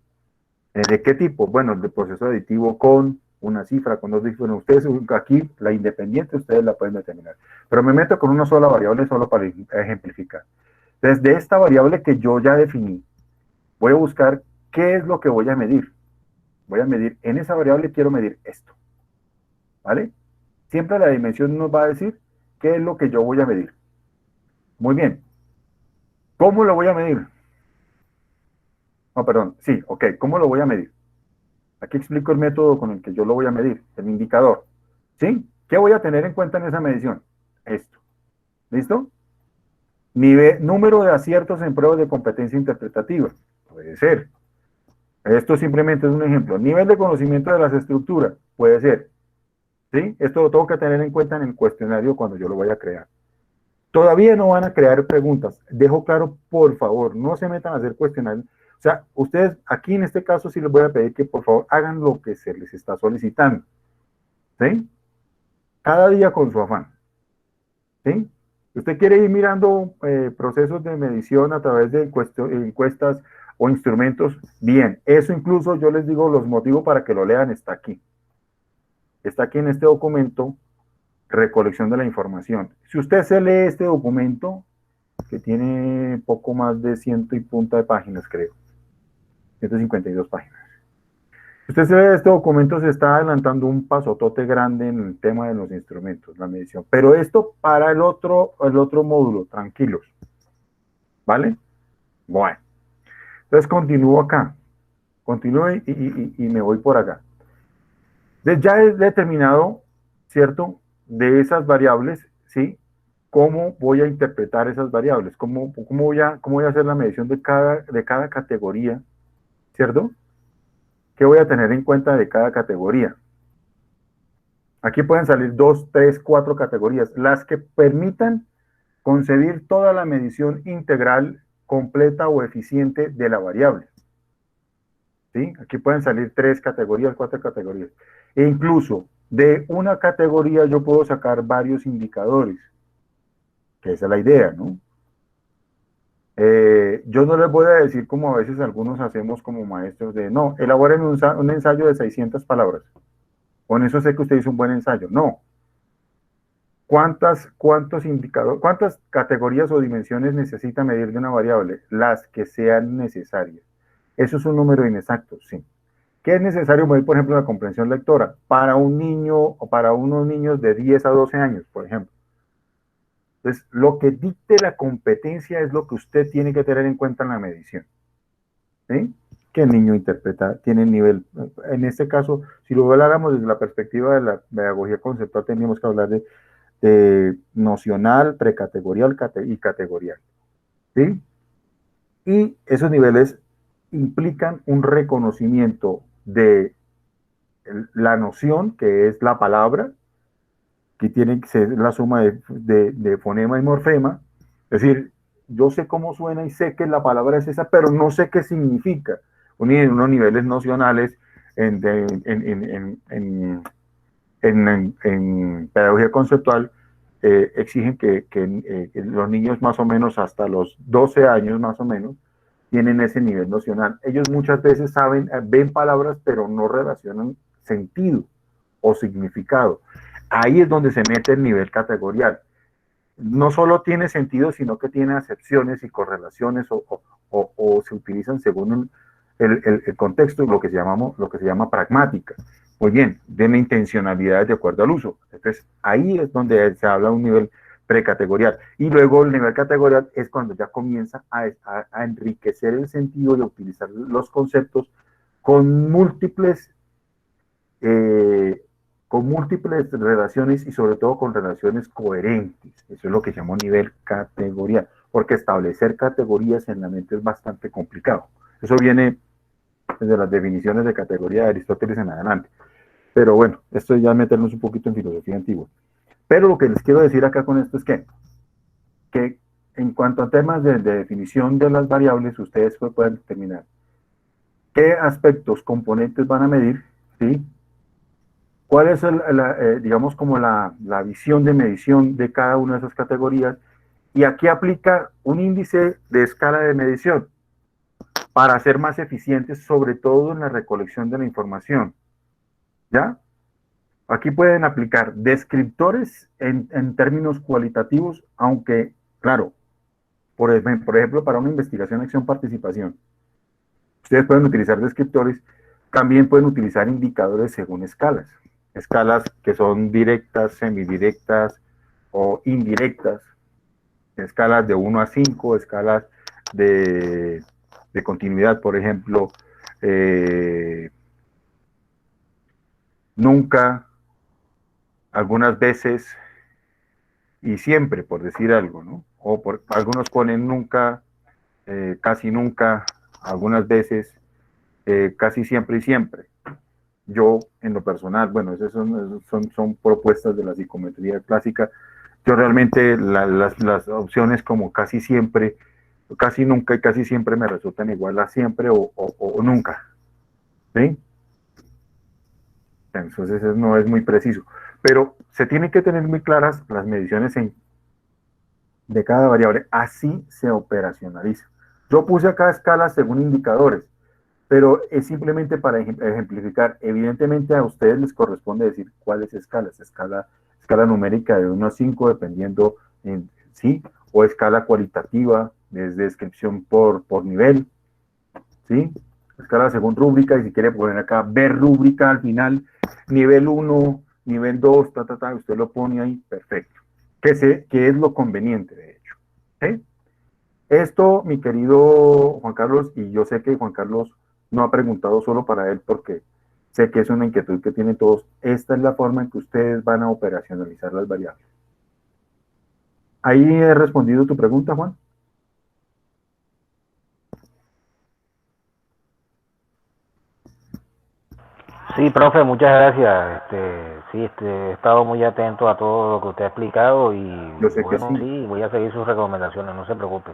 ¿De qué tipo? Bueno, el de proceso aditivo con una cifra, con 2 cifras. Ustedes aquí, la independiente, ustedes la pueden determinar. Pero me meto con una sola variable solo para ejemplificar. Entonces, de esta variable que yo ya definí, voy a buscar qué es lo que voy a medir. Voy a medir, en esa variable quiero medir esto. ¿Vale? Siempre la dimensión nos va a decir qué es lo que yo voy a medir. Muy bien. ¿Cómo lo voy a medir? No, perdón. Sí, ok. ¿Cómo lo voy a medir? Aquí explico el método con el que yo lo voy a medir, el indicador. ¿Sí? ¿Qué voy a tener en cuenta en esa medición? Esto. ¿Listo? Número de aciertos en pruebas de competencia interpretativa. Puede ser. Esto simplemente es un ejemplo. Nivel de conocimiento de las estructuras. Puede ser. ¿Sí? Esto lo tengo que tener en cuenta en el cuestionario cuando yo lo vaya a crear. Todavía no van a crear preguntas. Dejo claro, por favor, no se metan a hacer cuestionarios. O sea, ustedes aquí en este caso sí les voy a pedir que por favor hagan lo que se les está solicitando. ¿Sí? Cada día con su afán. ¿Sí? Usted quiere ir mirando procesos de medición a través de encuestas o instrumentos, bien. Eso incluso yo les digo los motivos para que lo lean, está aquí. Está aquí en este documento recolección de la información. Si usted se lee este documento, que tiene poco más de 100 y punta de páginas, creo, 152 páginas. Si usted se lee este documento, se está adelantando un pasotote grande en el tema de los instrumentos, la medición. Pero esto para el otro módulo, tranquilos. ¿Vale? Bueno. Entonces continúo acá. Continúo y me voy por acá. Entonces ya he determinado, ¿cierto? De esas variables, ¿sí? ¿Cómo voy a interpretar esas variables? ¿Cómo voy a hacer la medición de cada categoría? ¿Cierto? ¿Qué voy a tener en cuenta de cada categoría? Aquí pueden salir 2, 3, 4 categorías, las que permitan concebir toda la medición integral, completa o eficiente de la variable. ¿Sí? Aquí pueden salir 3 categorías, 4 categorías. E incluso de una categoría yo puedo sacar varios indicadores, que esa es la idea, ¿no? Yo no les voy a decir como a veces algunos hacemos como maestros de, no, elaboren un ensayo de 600 palabras. Con eso sé que usted hizo un buen ensayo. No. ¿Cuántos indicadores, cuántas categorías o dimensiones necesita medir de una variable? Las que sean necesarias. Eso es un número inexacto, sí. ¿Qué es necesario medir, por ejemplo, la comprensión lectora? Para un niño o para unos niños de 10 a 12 años, por ejemplo. Entonces, lo que dicte la competencia es lo que usted tiene que tener en cuenta en la medición. ¿Sí? ¿Qué niño interpreta? Tiene nivel. En este caso, si lo habláramos desde la perspectiva de la pedagogía conceptual, tendríamos que hablar de nocional, precategorial y categorial. ¿Sí? Y esos niveles implican un reconocimiento de la noción, que es la palabra, que tiene que ser la suma de fonema y morfema. Es decir, yo sé cómo suena y sé que la palabra es esa, pero no sé qué significa. Unos niveles nocionales en pedagogía conceptual exigen que los niños más o menos hasta los 12 años más o menos tienen ese nivel nocional. Ellos muchas veces ven palabras, pero no relacionan sentido o significado. Ahí es donde se mete el nivel categorial. No solo tiene sentido, sino que tiene acepciones y correlaciones o se utilizan según el contexto, lo que se llama pragmática. Muy bien, tiene intencionalidades de acuerdo al uso. Entonces, ahí es donde se habla de un nivel precategorial. Y luego el nivel categorial es cuando ya comienza a enriquecer el sentido y a utilizar los conceptos con múltiples relaciones y sobre todo con relaciones coherentes. Eso es lo que llamo nivel categorial, porque establecer categorías en la mente es bastante complicado. Eso viene desde las definiciones de categoría de Aristóteles en adelante. Pero bueno, esto ya meternos un poquito en filosofía antigua. Pero lo que les quiero decir acá con esto es que en cuanto a temas de definición de las variables, ustedes pueden determinar qué aspectos, componentes van a medir, ¿sí? ¿Cuál es, digamos, como la visión de medición de cada una de esas categorías? Y aquí aplica un índice de escala de medición para ser más eficientes, sobre todo en la recolección de la información. ¿Ya? Aquí pueden aplicar descriptores en términos cualitativos, aunque, claro, por ejemplo, para una investigación, acción, participación, ustedes pueden utilizar descriptores, también pueden utilizar indicadores según escalas. Escalas que son directas, semidirectas o indirectas, escalas de 1 a 5, escalas de continuidad, por ejemplo, nunca, algunas veces y siempre, por decir algo, ¿no? Algunos ponen nunca, casi nunca, algunas veces, casi siempre y siempre. Yo, en lo personal, bueno, esas son propuestas de la psicometría clásica. Yo realmente las opciones como casi siempre, casi nunca y casi siempre me resultan igual a siempre o nunca. ¿Sí? Entonces eso no es muy preciso. Pero se tienen que tener muy claras las mediciones de cada variable. Así se operacionaliza. Yo puse acá escalas según indicadores, pero es simplemente para ejemplificar. Evidentemente a ustedes les corresponde decir cuáles escalas. Escala escala numérica de 1 a 5, dependiendo, ¿sí? O escala cualitativa, es descripción por nivel, ¿sí? Escala según rúbrica, y si quiere poner acá, ver rúbrica al final, nivel 1, nivel 2, usted lo pone ahí, perfecto. Que es lo conveniente, de hecho. ¿Sí? Esto, mi querido Juan Carlos, y yo sé que Juan Carlos no ha preguntado solo para él, porque sé que es una inquietud que tienen todos. Esta es la forma en que ustedes van a operacionalizar las variables. ¿Ahí he respondido tu pregunta, Juan? Sí, profe, muchas gracias. Sí, he estado muy atento a todo lo que usted ha explicado y Yo sé que bueno, sí. sí, voy a seguir sus recomendaciones, no se preocupe.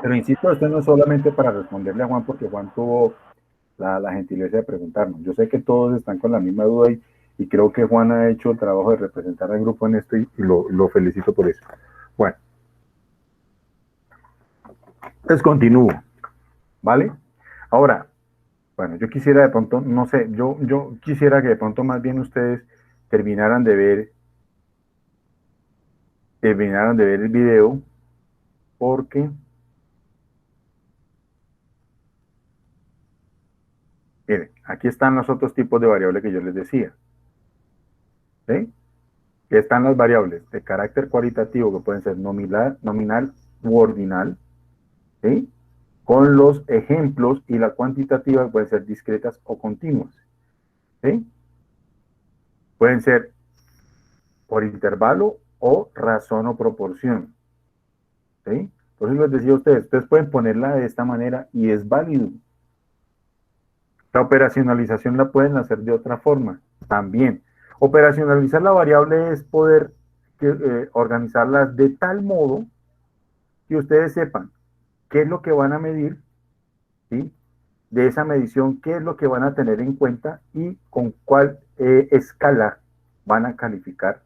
Pero insisto, esto no es solamente para responderle a Juan, porque Juan tuvo la gentileza de preguntarnos. Yo sé que todos están con la misma duda y creo que Juan ha hecho el trabajo de representar al grupo en esto y lo felicito por eso. Bueno, entonces continúo, ¿vale? Ahora, bueno, yo quisiera de pronto, no sé, yo quisiera que de pronto más bien ustedes terminaran de ver el video, porque, miren, aquí están los otros tipos de variables que yo les decía, ¿sí? Aquí están las variables de carácter cualitativo que pueden ser nominal u ordinal, ¿sí? Con los ejemplos, y la cuantitativa pueden ser discretas o continuas, ¿sí? Pueden ser por intervalo o razón o proporción, ¿sí? Entonces les decía a ustedes pueden ponerla de esta manera y es válido. La operacionalización la pueden hacer de otra forma también. Operacionalizar la variable es poder organizarla de tal modo que ustedes sepan qué es lo que van a medir, ¿sí? De esa medición, qué es lo que van a tener en cuenta y con cuál escala van a calificar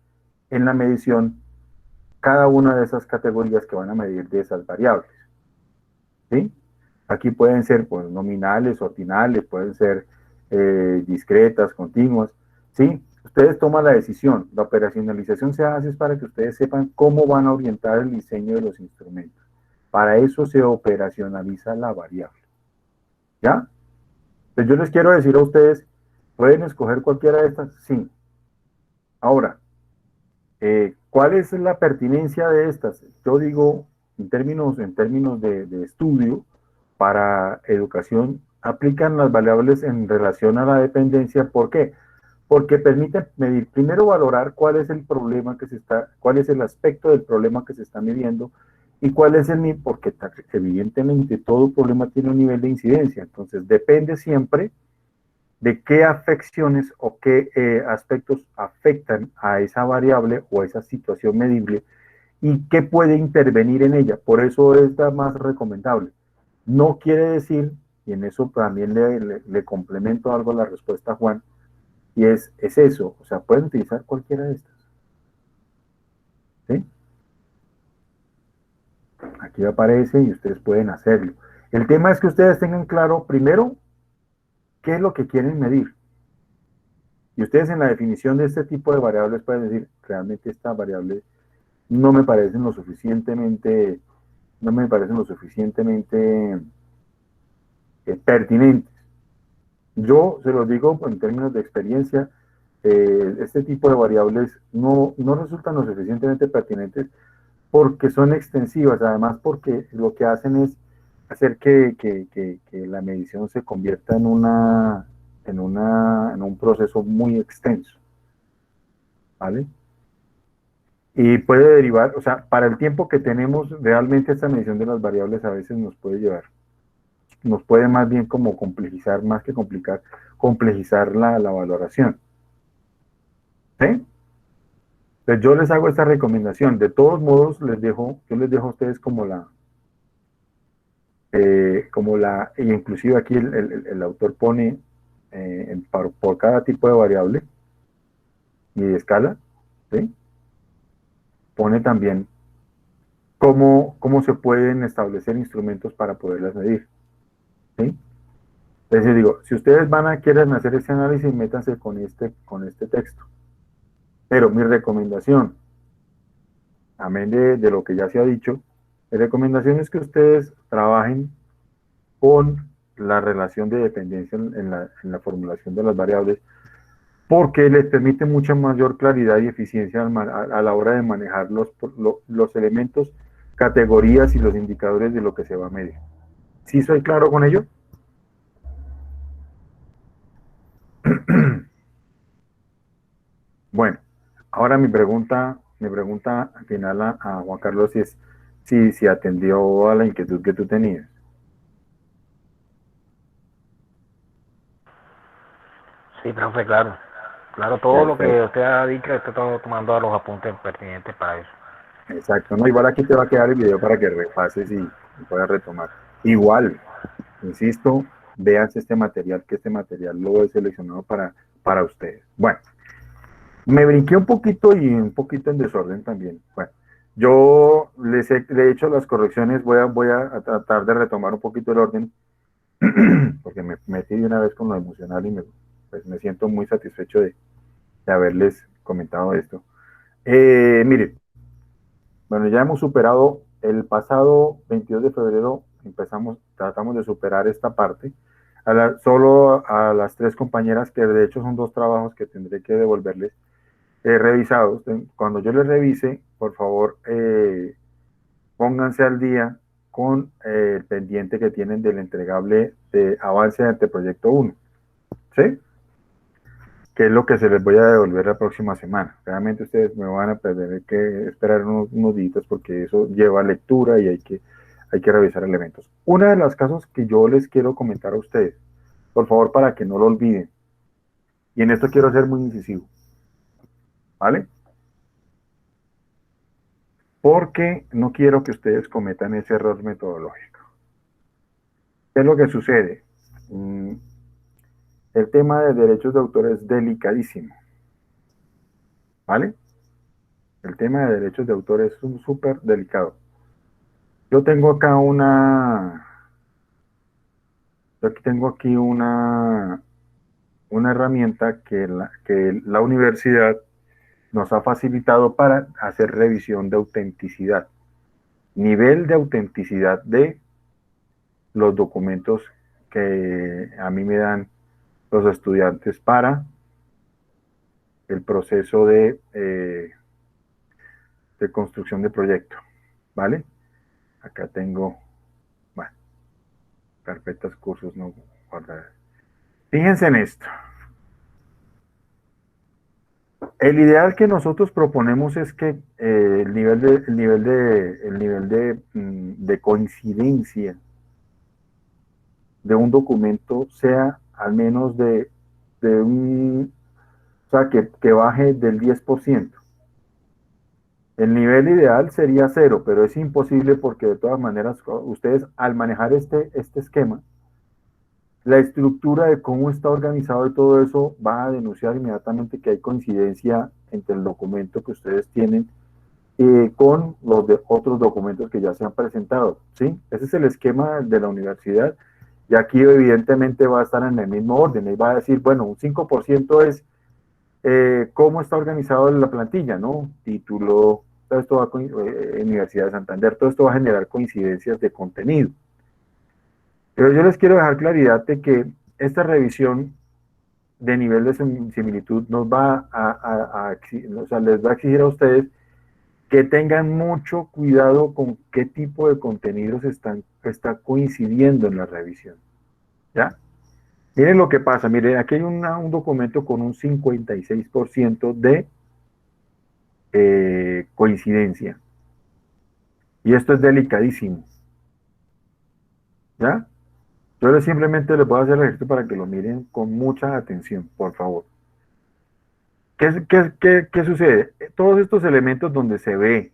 en la medición cada una de esas categorías que van a medir de esas variables, ¿sí? Aquí pueden ser pues, nominales, ordinales, pueden ser discretas, continuas, ¿sí? Ustedes toman la decisión. La operacionalización se hace para que ustedes sepan cómo van a orientar el diseño de los instrumentos. Para eso se operacionaliza la variable, ¿ya? Entonces yo les quiero decir a ustedes, ¿pueden escoger cualquiera de estas? Sí. Ahora, ¿cuál es la pertinencia de estas? Yo digo, en términos de estudio, para educación, aplican las variables en relación a la dependencia. ¿Por qué? Porque permiten medir, primero valorar cuál es el problema cuál es el aspecto del problema que se está midiendo y cuál es porque evidentemente todo problema tiene un nivel de incidencia, entonces depende siempre de qué afecciones o qué aspectos afectan a esa variable o a esa situación medible y qué puede intervenir en ella. Por eso es la más recomendable. No quiere decir, y en eso también le complemento algo a la respuesta a Juan, y es eso, o sea, pueden utilizar cualquiera de estas. ¿Sí? Aquí aparece y ustedes pueden hacerlo. El tema es que ustedes tengan claro, primero, qué es lo que quieren medir. Y ustedes en la definición de este tipo de variables pueden decir, realmente esta variable no me parecen lo suficientemente pertinentes. Yo se los digo en términos de experiencia, este tipo de variables no resultan lo suficientemente pertinentes porque son extensivas, además porque lo que hacen es hacer que la medición se convierta en un proceso muy extenso, ¿vale? Y puede derivar, o sea, para el tiempo que tenemos, realmente esta medición de las variables a veces nos puede más bien como complejizar, más que complicar, complejizar la valoración. ¿Sí? Entonces yo les hago esta recomendación. De todos modos, yo les dejo a ustedes y inclusive aquí el autor pone por cada tipo de variable y de escala, ¿sí? Pone también cómo se pueden establecer instrumentos para poderlas medir, ¿sí? Es decir, digo, si ustedes quieren hacer ese análisis, métanse con este texto, Pero mi recomendación, amén de lo que ya se ha dicho, mi recomendación es que ustedes trabajen con la relación de dependencia en la formulación de las variables, porque les permite mucha mayor claridad y eficiencia a la hora de manejar los elementos, categorías y los indicadores de lo que se va a medir. ¿Sí soy claro con ello? Bueno, ahora mi pregunta final a Juan Carlos es si atendió a la inquietud que tú tenías. Sí, profe, claro. Claro, todo lo que Perfecto. usted ha dicho, estoy tomando los apuntes pertinentes para eso. Exacto, no, igual aquí te va a quedar el video para que repases y puedas retomar. Igual, insisto, véanse este material, que este material lo he seleccionado para ustedes. Bueno, me brinqué un poquito y un poquito en desorden también. Bueno, yo le he hecho las correcciones, voy a tratar de retomar un poquito el orden, porque me metí de una vez con lo emocional y pues me siento muy satisfecho de haberles comentado esto. Miren, bueno, ya hemos superado el pasado 22 de febrero, tratamos de superar esta parte. Solo a las tres compañeras, que de hecho son dos trabajos que tendré que devolverles, revisados. Cuando yo les revise, por favor, pónganse al día con el pendiente que tienen del entregable de avance de anteproyecto 1. ¿Sí? Que es lo que se les voy a devolver la próxima semana. Realmente ustedes me van a tener que esperar unos días porque eso lleva lectura y hay que revisar elementos. Una de las casos que yo les quiero comentar a ustedes, por favor, para que no lo olviden, y en esto quiero ser muy incisivo, ¿vale? Porque no quiero que ustedes cometan ese error metodológico. ¿Qué es lo que sucede? El tema de derechos de autor es delicadísimo, ¿vale? El tema de derechos de autor es súper delicado. Yo tengo acá una herramienta que la universidad nos ha facilitado para hacer revisión de autenticidad, nivel de autenticidad de los documentos que a mí me dan los estudiantes para el proceso de construcción de proyecto, ¿vale? Acá tengo, bueno, carpetas, cursos no guardadas. Fíjense en esto. El ideal que nosotros proponemos es que el nivel de coincidencia de un documento sea al menos o sea, que baje del 10%. El nivel ideal sería cero, pero es imposible porque de todas maneras ustedes al manejar este esquema, la estructura de cómo está organizado y todo eso va a denunciar inmediatamente que hay coincidencia entre el documento que ustedes tienen con los de otros documentos que ya se han presentado, ¿sí? Ese es el esquema de la universidad y aquí evidentemente va a estar en el mismo orden, y va a decir, bueno, un 5% es cómo está organizado la plantilla, ¿no? Título, todo esto va con Universidad de Santander, todo esto va a generar coincidencias de contenido. Pero yo les quiero dejar claridad de que esta revisión de nivel de similitud nos va o sea, les va a exigir a ustedes que tengan mucho cuidado con qué tipo de contenidos está coincidiendo en la revisión. ¿Ya? Miren lo que pasa, miren, aquí hay un documento con un 56% de coincidencia. Y esto es delicadísimo. ¿Ya? Yo simplemente les voy a hacer el ejercicio para que lo miren con mucha atención, por favor. ¿Qué sucede? Todos estos elementos donde se ve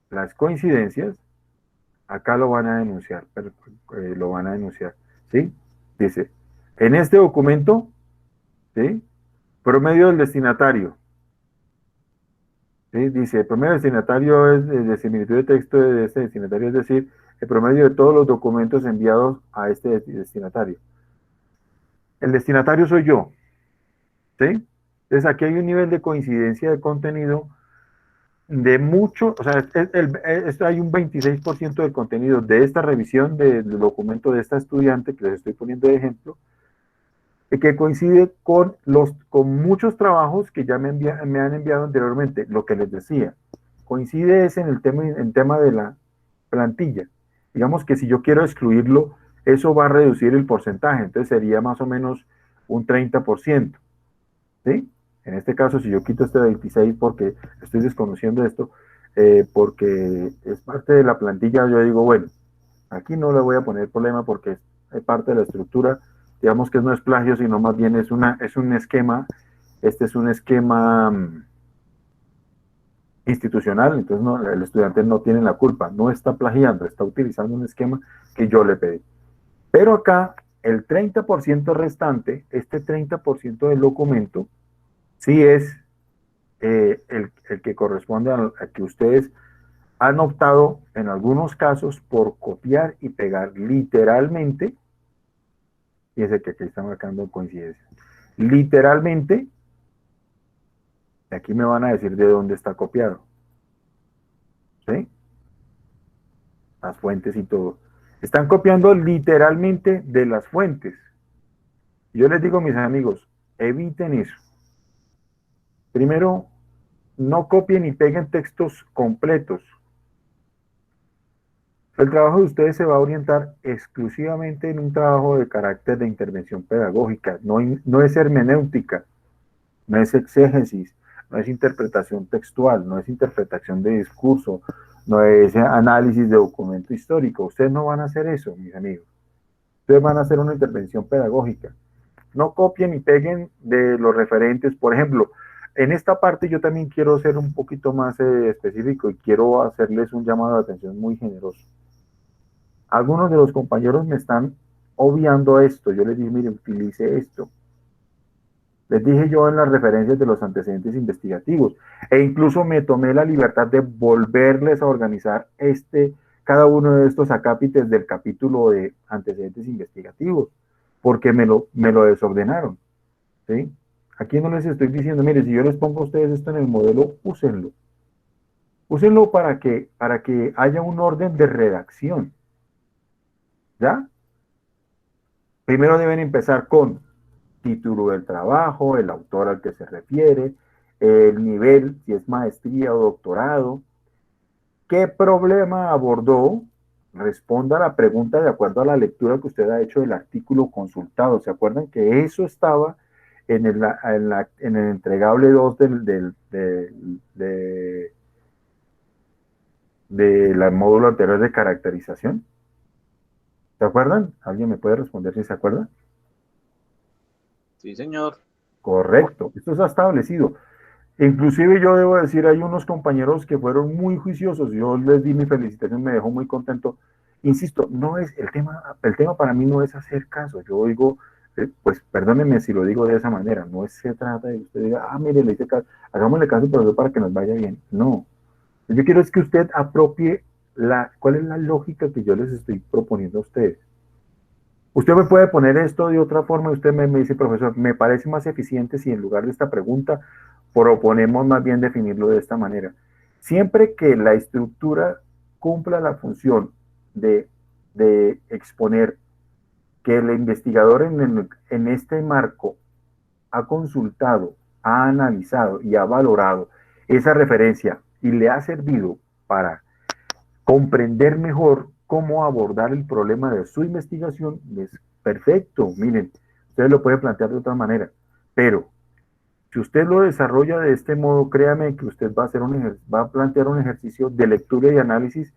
las coincidencias, acá lo van a denunciar, lo van a denunciar, ¿sí? Dice, en este documento, ¿sí? Promedio del destinatario, ¿sí? Dice, el promedio del destinatario es de similitud de texto de este destinatario, es decir, el promedio de todos los documentos enviados a este destinatario. El destinatario soy yo, ¿sí? Entonces aquí hay un nivel de coincidencia de contenido de mucho, o sea, hay un 26% del contenido de esta revisión del documento de esta estudiante que les estoy poniendo de ejemplo, que coincide con muchos trabajos que ya me han enviado anteriormente. Lo que les decía, coincide es en el tema de la plantilla. Digamos que si yo quiero excluirlo, eso va a reducir el porcentaje, entonces sería más o menos un 30%. ¿Sí? En este caso, si yo quito este 26 porque estoy desconociendo esto, porque es parte de la plantilla, yo digo, bueno, aquí no le voy a poner problema porque es parte de la estructura. Digamos que no es plagio, sino más bien es un esquema. Este es un esquema institucional, entonces no, el estudiante no tiene la culpa, no está plagiando, está utilizando un esquema que yo le pedí. Pero acá, el 30% restante, este 30% del documento, sí es el que corresponde a que ustedes han optado en algunos casos por copiar y pegar literalmente, y ese que aquí está marcando coincidencia, literalmente, aquí me van a decir de dónde está copiado, ¿sí? Las fuentes y todo. Están copiando literalmente de las fuentes. Yo les digo, mis amigos, eviten eso. Primero, no copien y peguen textos completos. El trabajo de ustedes se va a orientar exclusivamente en un trabajo de carácter de intervención pedagógica, no es hermenéutica, no es exégesis, no es interpretación textual, no es interpretación de discurso, no es análisis de documento histórico. Ustedes no van a hacer eso, mis amigos. Ustedes van a hacer una intervención pedagógica. No copien y peguen de los referentes. Por ejemplo, en esta parte yo también quiero ser un poquito más específico y quiero hacerles un llamado de atención muy generoso. Algunos de los compañeros me están obviando esto. Yo les dije, mire, utilice esto. Les dije yo en las referencias de los antecedentes investigativos. E incluso me tomé la libertad de volverles a organizar cada uno de estos acápites del capítulo de antecedentes investigativos, porque me lo desordenaron. ¿Sí? Aquí no les estoy diciendo, mire, si yo les pongo a ustedes esto en el modelo, úsenlo. Úsenlo para que haya un orden de redacción. ¿Ya? Primero deben empezar con título del trabajo, el autor al que se refiere, el nivel, si es maestría o doctorado, qué problema abordó, responda a la pregunta de acuerdo a la lectura que usted ha hecho del artículo consultado. ¿Se acuerdan que eso estaba en el entregable 2 de la módulo anterior de caracterización? ¿Se acuerdan? ¿Alguien me puede responder si se acuerda? Sí, señor. Correcto, esto está establecido. Inclusive yo debo decir, hay unos compañeros que fueron muy juiciosos, yo les di mi felicitación, me dejó muy contento. Insisto, no es el tema para mí no es hacer caso, yo digo, pues perdónenme si lo digo de esa manera, no se trata de que usted diga, mire, le hice caso, hagámosle caso profesor para que nos vaya bien, no. Yo quiero es que usted apropie cuál es la lógica que yo les estoy proponiendo a ustedes. Usted me puede poner esto de otra forma, usted me dice, profesor, me parece más eficiente si en lugar de esta pregunta proponemos más bien definirlo de esta manera. Siempre que la estructura cumpla la función de exponer que el investigador en este marco ha consultado, ha analizado y ha valorado esa referencia y le ha servido para comprender mejor cómo abordar el problema de su investigación, es perfecto. Miren, usted lo puede plantear de otra manera, pero si usted lo desarrolla de este modo, créame que usted va a plantear un ejercicio de lectura y análisis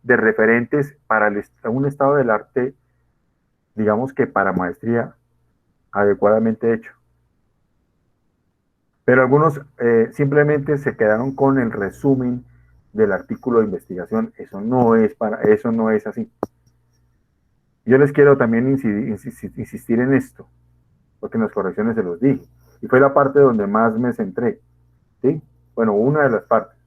de referentes para un estado del arte, digamos que para maestría, adecuadamente hecho. Pero algunos simplemente se quedaron con el resumen del artículo de investigación. Eso no es así. Yo les quiero también insistir en esto, porque en las correcciones se los dije. Y fue la parte donde más me centré. ¿Sí? Bueno, una de las partes.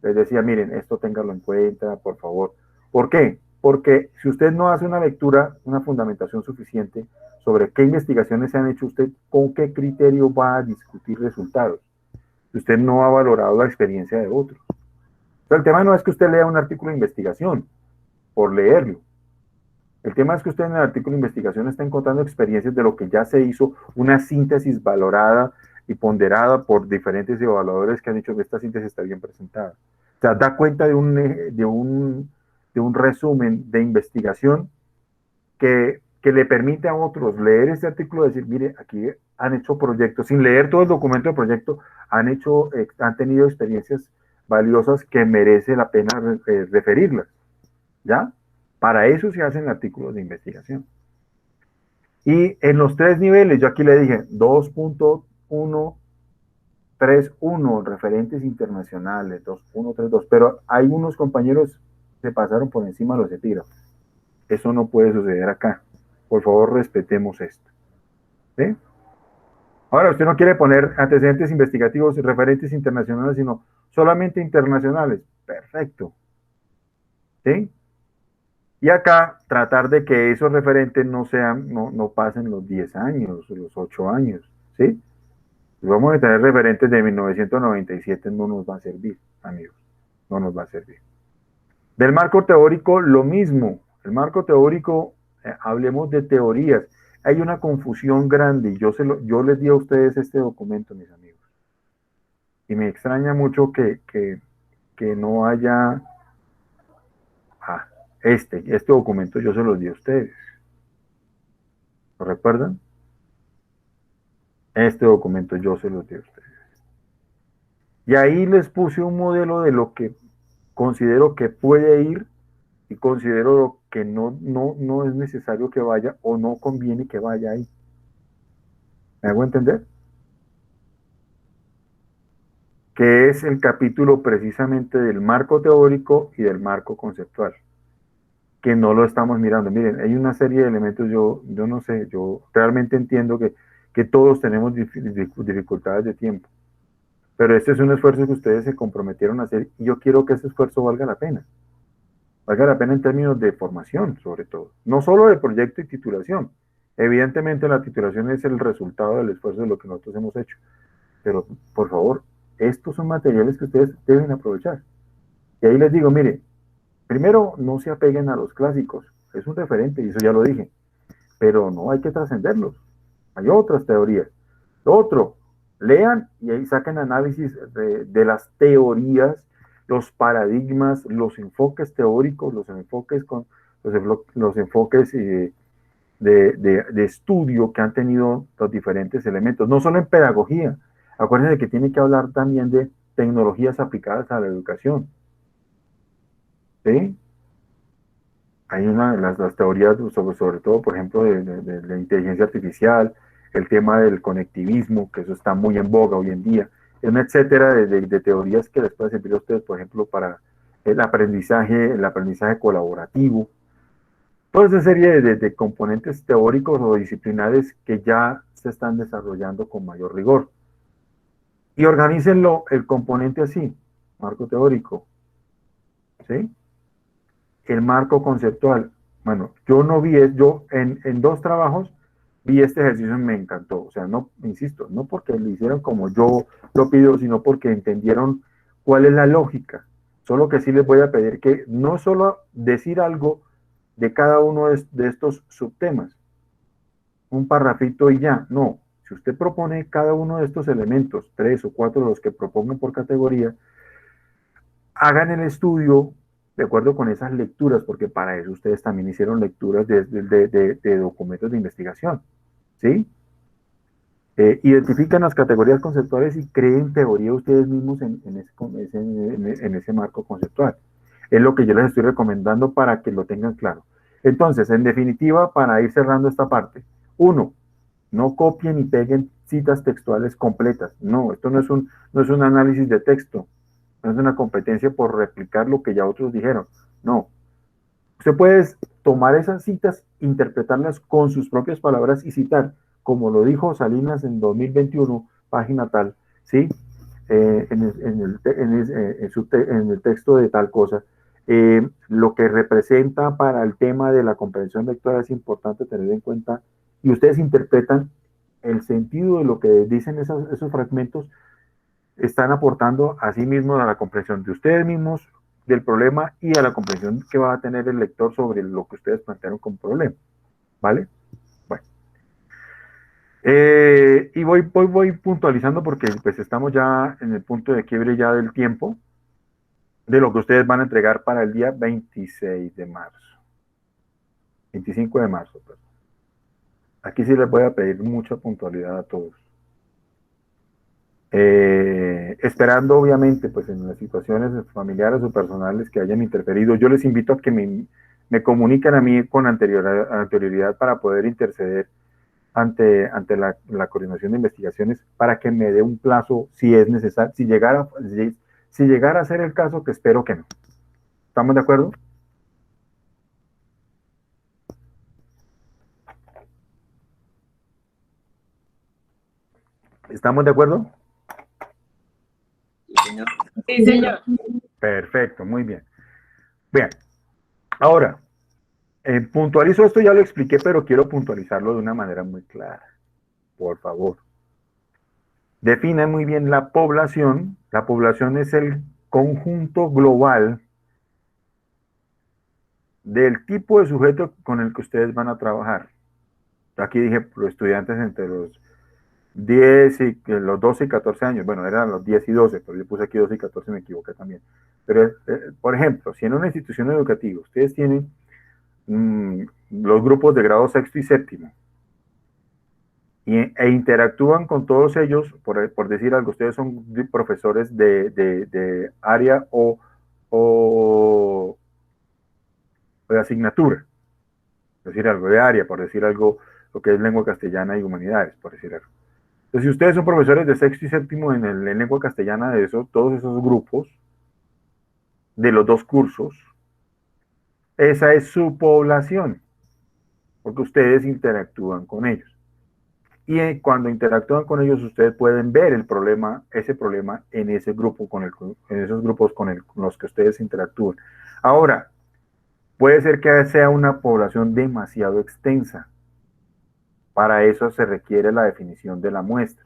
Les decía, miren, esto ténganlo en cuenta, por favor. ¿Por qué? Porque si usted no hace una lectura, una fundamentación suficiente sobre qué investigaciones se han hecho, usted con qué criterio va a discutir resultados. Usted no ha valorado la experiencia de otros. O sea, el tema no es que usted lea un artículo de investigación por leerlo. El tema es que usted en el artículo de investigación está encontrando experiencias de lo que ya se hizo, una síntesis valorada y ponderada por diferentes evaluadores que han dicho que esta síntesis está bien presentada. O sea, da cuenta de un resumen de investigación que le permite a otros leer este artículo y decir, mire, aquí han hecho proyectos, sin leer todo el documento del proyecto, han tenido experiencias valiosas que merece la pena referirlas, ¿ya? Para eso se hacen artículos de investigación. Y en los 3 niveles, yo aquí le dije 2.1, 3.1, referentes internacionales, 2.1.3.2, pero hay unos compañeros que se pasaron por encima de los epígrafos. Eso no puede suceder acá. Por favor, respetemos esto. ¿Sí? Ahora, usted no quiere poner antecedentes investigativos y referentes internacionales, sino solamente internacionales. Perfecto. ¿Sí? Y acá, tratar de que esos referentes no pasen los 10 años, los 8 años. ¿Sí? Si vamos a tener referentes de 1997, no nos va a servir, amigos. No nos va a servir. Del marco teórico, lo mismo. El marco teórico, hablemos de teorías. Hay una confusión grande y yo les di a ustedes este documento, mis amigos. Y me extraña mucho que no haya... este documento yo se los di a ustedes. ¿Lo recuerdan? Este documento yo se los di a ustedes. Y ahí les puse un modelo de lo que considero que puede ir y considero que no es necesario que vaya o no conviene que vaya ahí. ¿Me hago entender? Que es el capítulo precisamente del marco teórico y del marco conceptual, que no lo estamos mirando. Miren, hay una serie de elementos, yo no sé, yo realmente entiendo que todos tenemos dificultades de tiempo, pero este es un esfuerzo que ustedes se comprometieron a hacer y yo quiero que ese esfuerzo valga la pena en términos de formación, sobre todo, no solo de proyecto y titulación. Evidentemente la titulación es el resultado del esfuerzo de lo que nosotros hemos hecho, pero por favor, estos son materiales que ustedes deben aprovechar. Y ahí les digo, mire, primero no se apeguen a los clásicos, es un referente y eso ya lo dije, pero no hay que trascenderlos, hay otras teorías. Lo otro, lean y ahí saquen análisis de las teorías, los paradigmas, los enfoques teóricos, los enfoques de estudio que han tenido los diferentes elementos, no solo en pedagogía. Acuérdense que tiene que hablar también de tecnologías aplicadas a la educación. ¿Sí? Hay las teorías sobre todo, por ejemplo, de la inteligencia artificial, el tema del conectivismo, que eso está muy en boga hoy en día, una etcétera de teorías que les puede servir a ustedes, por ejemplo, para el aprendizaje colaborativo. Toda esa serie de componentes teóricos o disciplinares que ya se están desarrollando con mayor rigor. Y organícenlo el componente así, marco teórico, ¿sí? El marco conceptual. Bueno, yo en 2 trabajos vi este ejercicio y me encantó. O sea, no, insisto, no porque lo hicieron como yo lo pido, sino porque entendieron cuál es la lógica. Solo que sí les voy a pedir que no solo decir algo de cada uno de estos subtemas, un parrafito y ya, no. Si usted propone cada uno de estos elementos, 3 o 4 los que propongan por categoría, hagan el estudio de acuerdo con esas lecturas, porque para eso ustedes también hicieron lecturas de documentos de investigación, ¿sí? Identifican las categorías conceptuales y creen teoría ustedes mismos en ese marco conceptual. Es lo que yo les estoy recomendando para que lo tengan claro. Entonces, en definitiva, para ir cerrando esta parte, 1, no copien y peguen citas textuales completas. No, esto no es un análisis de texto. No es una competencia por replicar lo que ya otros dijeron. No. Usted puede tomar esas citas, interpretarlas con sus propias palabras y citar, como lo dijo Salinas en 2021, página tal, ¿sí? En el texto de tal cosa. Lo que representa para el tema de la comprensión lectora es importante tener en cuenta, y ustedes interpretan el sentido de lo que dicen esos fragmentos, están aportando a sí mismos a la comprensión de ustedes mismos del problema y a la comprensión que va a tener el lector sobre lo que ustedes plantearon como problema, ¿vale? Bueno. Y voy puntualizando porque pues estamos ya en el punto de quiebre ya del tiempo de lo que ustedes van a entregar para el día 26 de marzo. 25 de marzo, perdón. Aquí sí les voy a pedir mucha puntualidad a todos. Esperando obviamente pues en las situaciones familiares o personales que hayan interferido, yo les invito a que me comuniquen a mí con anterioridad para poder interceder ante la coordinación de investigaciones para que me dé un plazo si es necesario, si llegara a ser el caso, que espero que no. ¿Estamos de acuerdo? ¿Estamos de acuerdo? Sí, señor. Perfecto, muy bien. Bien, ahora, puntualizo esto, ya lo expliqué, pero quiero puntualizarlo de una manera muy clara. Por favor. Define muy bien la población. La población es el conjunto global del tipo de sujeto con el que ustedes van a trabajar. Aquí dije los estudiantes entre los 10 y los 12 y 14 años. Bueno, eran los 10 y 12, pero yo puse aquí 12 y 14, me equivoqué también. Pero, por ejemplo, si en una institución educativa ustedes tienen los grupos de grado sexto y séptimo e interactúan con todos ellos, por decir algo, ustedes son profesores de área o de asignatura, por decir algo, de área, por decir algo, lo que es lengua castellana y humanidades, por decir algo. Entonces, si ustedes son profesores de sexto y séptimo en lengua castellana de todos esos grupos, de los dos cursos, esa es su población, porque ustedes interactúan con ellos. Y cuando interactúan con ellos, ustedes pueden ver el problema, ese problema en ese grupo, en esos grupos con los que ustedes interactúan. Ahora, puede ser que sea una población demasiado extensa. Para eso se requiere la definición de la muestra.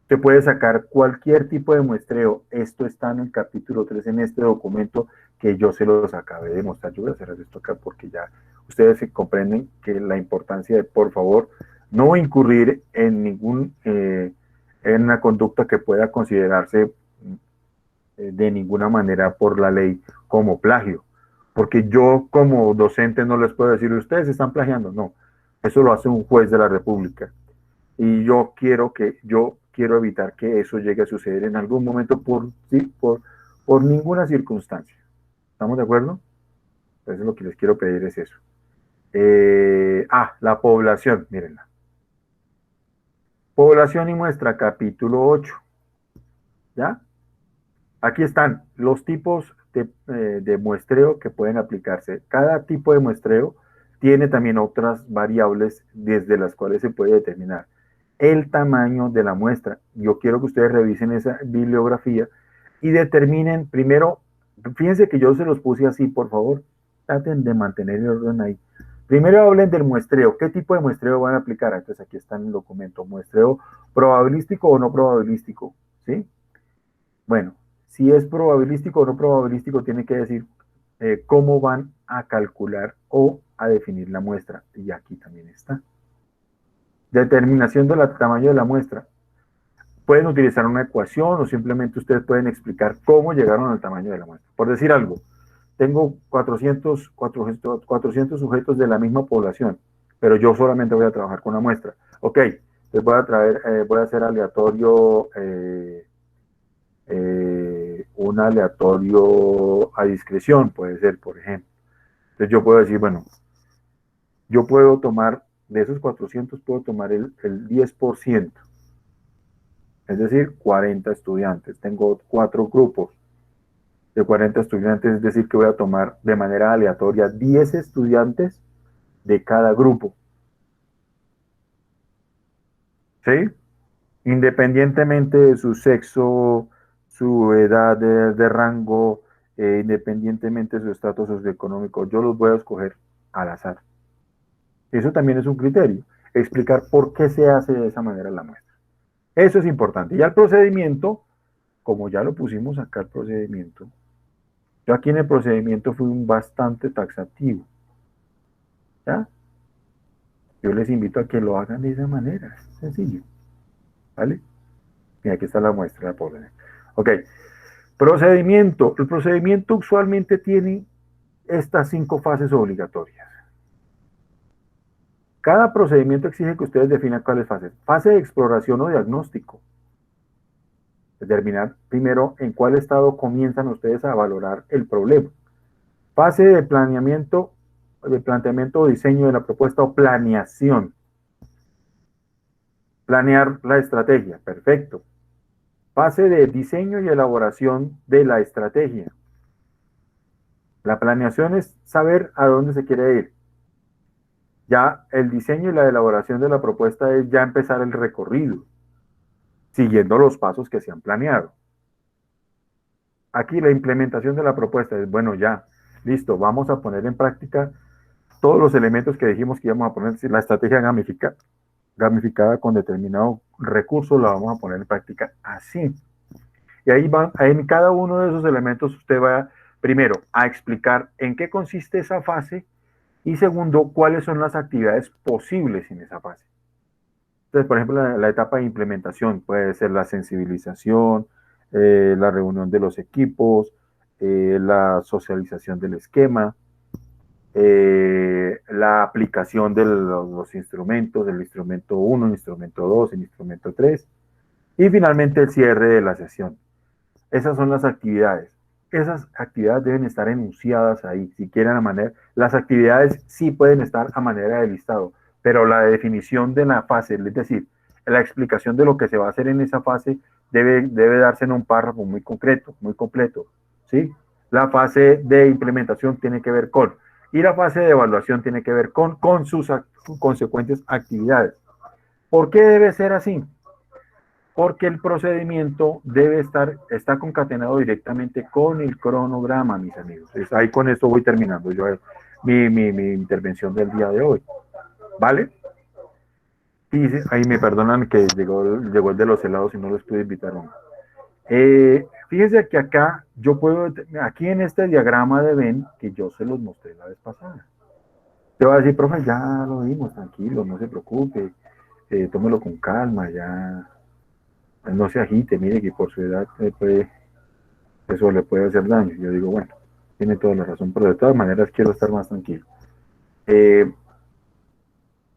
Se puede sacar cualquier tipo de muestreo. Esto está en el capítulo 3 en este documento que yo se los acabé de mostrar. Yo voy a cerrar esto acá porque ya ustedes se comprenden que la importancia de, por favor, no incurrir en en una conducta que pueda considerarse de ninguna manera por la ley como plagio. Porque yo como docente no les puedo decir, ustedes están plagiando. No, eso lo hace un juez de la República. Y yo quiero evitar que eso llegue a suceder en algún momento por ninguna circunstancia. ¿Estamos de acuerdo? Entonces lo que les quiero pedir es eso. La población, mírenla. Población y muestra, capítulo 8. ¿Ya? Aquí están los tipos de muestreo que pueden aplicarse. Cada tipo de muestreo tiene también otras variables desde las cuales se puede determinar el tamaño de la muestra. Yo quiero que ustedes revisen esa bibliografía y determinen primero, fíjense que yo se los puse así, por favor, traten de mantener el orden ahí. Primero hablen del muestreo, ¿qué tipo de muestreo van a aplicar? Entonces aquí está en el documento, muestreo probabilístico o no probabilístico, ¿sí? Bueno, si es probabilístico o no probabilístico, tiene que decir cómo van a calcular o a definir la muestra. Y aquí también está. Determinación del tamaño de la muestra. Pueden utilizar una ecuación o simplemente ustedes pueden explicar cómo llegaron al tamaño de la muestra. Por decir algo, tengo 400 sujetos de la misma población, pero yo solamente voy a trabajar con una muestra. Ok, les voy a hacer aleatorio, un aleatorio a discreción, puede ser, por ejemplo. Entonces yo puedo decir, bueno, yo puedo tomar, de esos 400 puedo tomar el 10%, es decir, 40 estudiantes. Tengo 4 grupos de 40 estudiantes, es decir, que voy a tomar de manera aleatoria 10 estudiantes de cada grupo. ¿Sí? Independientemente de su sexo, su edad de rango, independientemente de su estatus socioeconómico, yo los voy a escoger al azar. Eso también es un criterio, explicar por qué se hace de esa manera la muestra. Eso es importante. Ya el procedimiento, como ya lo pusimos acá el procedimiento, yo aquí en el procedimiento fui bastante taxativo. ¿Ya? Yo les invito a que lo hagan de esa manera, es sencillo. ¿Vale? Y aquí está la muestra, por ejemplo. Ok. Procedimiento. El procedimiento usualmente tiene estas 5 fases obligatorias. Cada procedimiento exige que ustedes definan cuáles fases. Fase de exploración o diagnóstico. Determinar primero en cuál estado comienzan ustedes a valorar el problema. Fase de planeamiento, de planteamiento o diseño de la propuesta o planeación. Planear la estrategia, perfecto. Fase de diseño y elaboración de la estrategia. La planeación es saber a dónde se quiere ir. Ya el diseño y la elaboración de la propuesta es ya empezar el recorrido, siguiendo los pasos que se han planeado. Aquí la implementación de la propuesta es, bueno, ya, listo, vamos a poner en práctica todos los elementos que dijimos que íbamos a poner. La estrategia gamificada con determinado recurso la vamos a poner en práctica así. Y ahí van, en cada uno de esos elementos usted va primero a explicar en qué consiste esa fase y segundo, cuáles son las actividades posibles en esa fase. Entonces, por ejemplo, la etapa de implementación puede ser la sensibilización, la reunión de los equipos, la socialización del esquema, la aplicación de los instrumentos, el instrumento 1, el instrumento 2, el instrumento 3 y finalmente el cierre de la sesión. Esas son las actividades. Esas actividades deben estar enunciadas ahí. Si quieren a manera, las actividades sí pueden estar a manera de listado, pero la definición de la fase, es decir, la explicación de lo que se va a hacer en esa fase debe darse en un párrafo muy concreto, muy completo, ¿sí? La fase de implementación tiene que ver con, y la fase de evaluación tiene que ver con sus consecuentes actividades. ¿Por qué debe ser así? Porque el procedimiento está concatenado directamente con el cronograma, mis amigos. Entonces, ahí con esto voy terminando yo mi intervención del día de hoy. ¿Vale? Y ahí me perdonan que llegó el de los helados y no los pude invitar. Fíjense que acá yo puedo, aquí en este diagrama de Venn, que yo se los mostré la vez pasada. Te va a decir, profe, ya lo vimos, tranquilo, no se preocupe, tómelo con calma, ya no se agite, mire que por su edad eso le puede hacer daño. Yo digo, bueno, tiene toda la razón, pero de todas maneras quiero estar más tranquilo.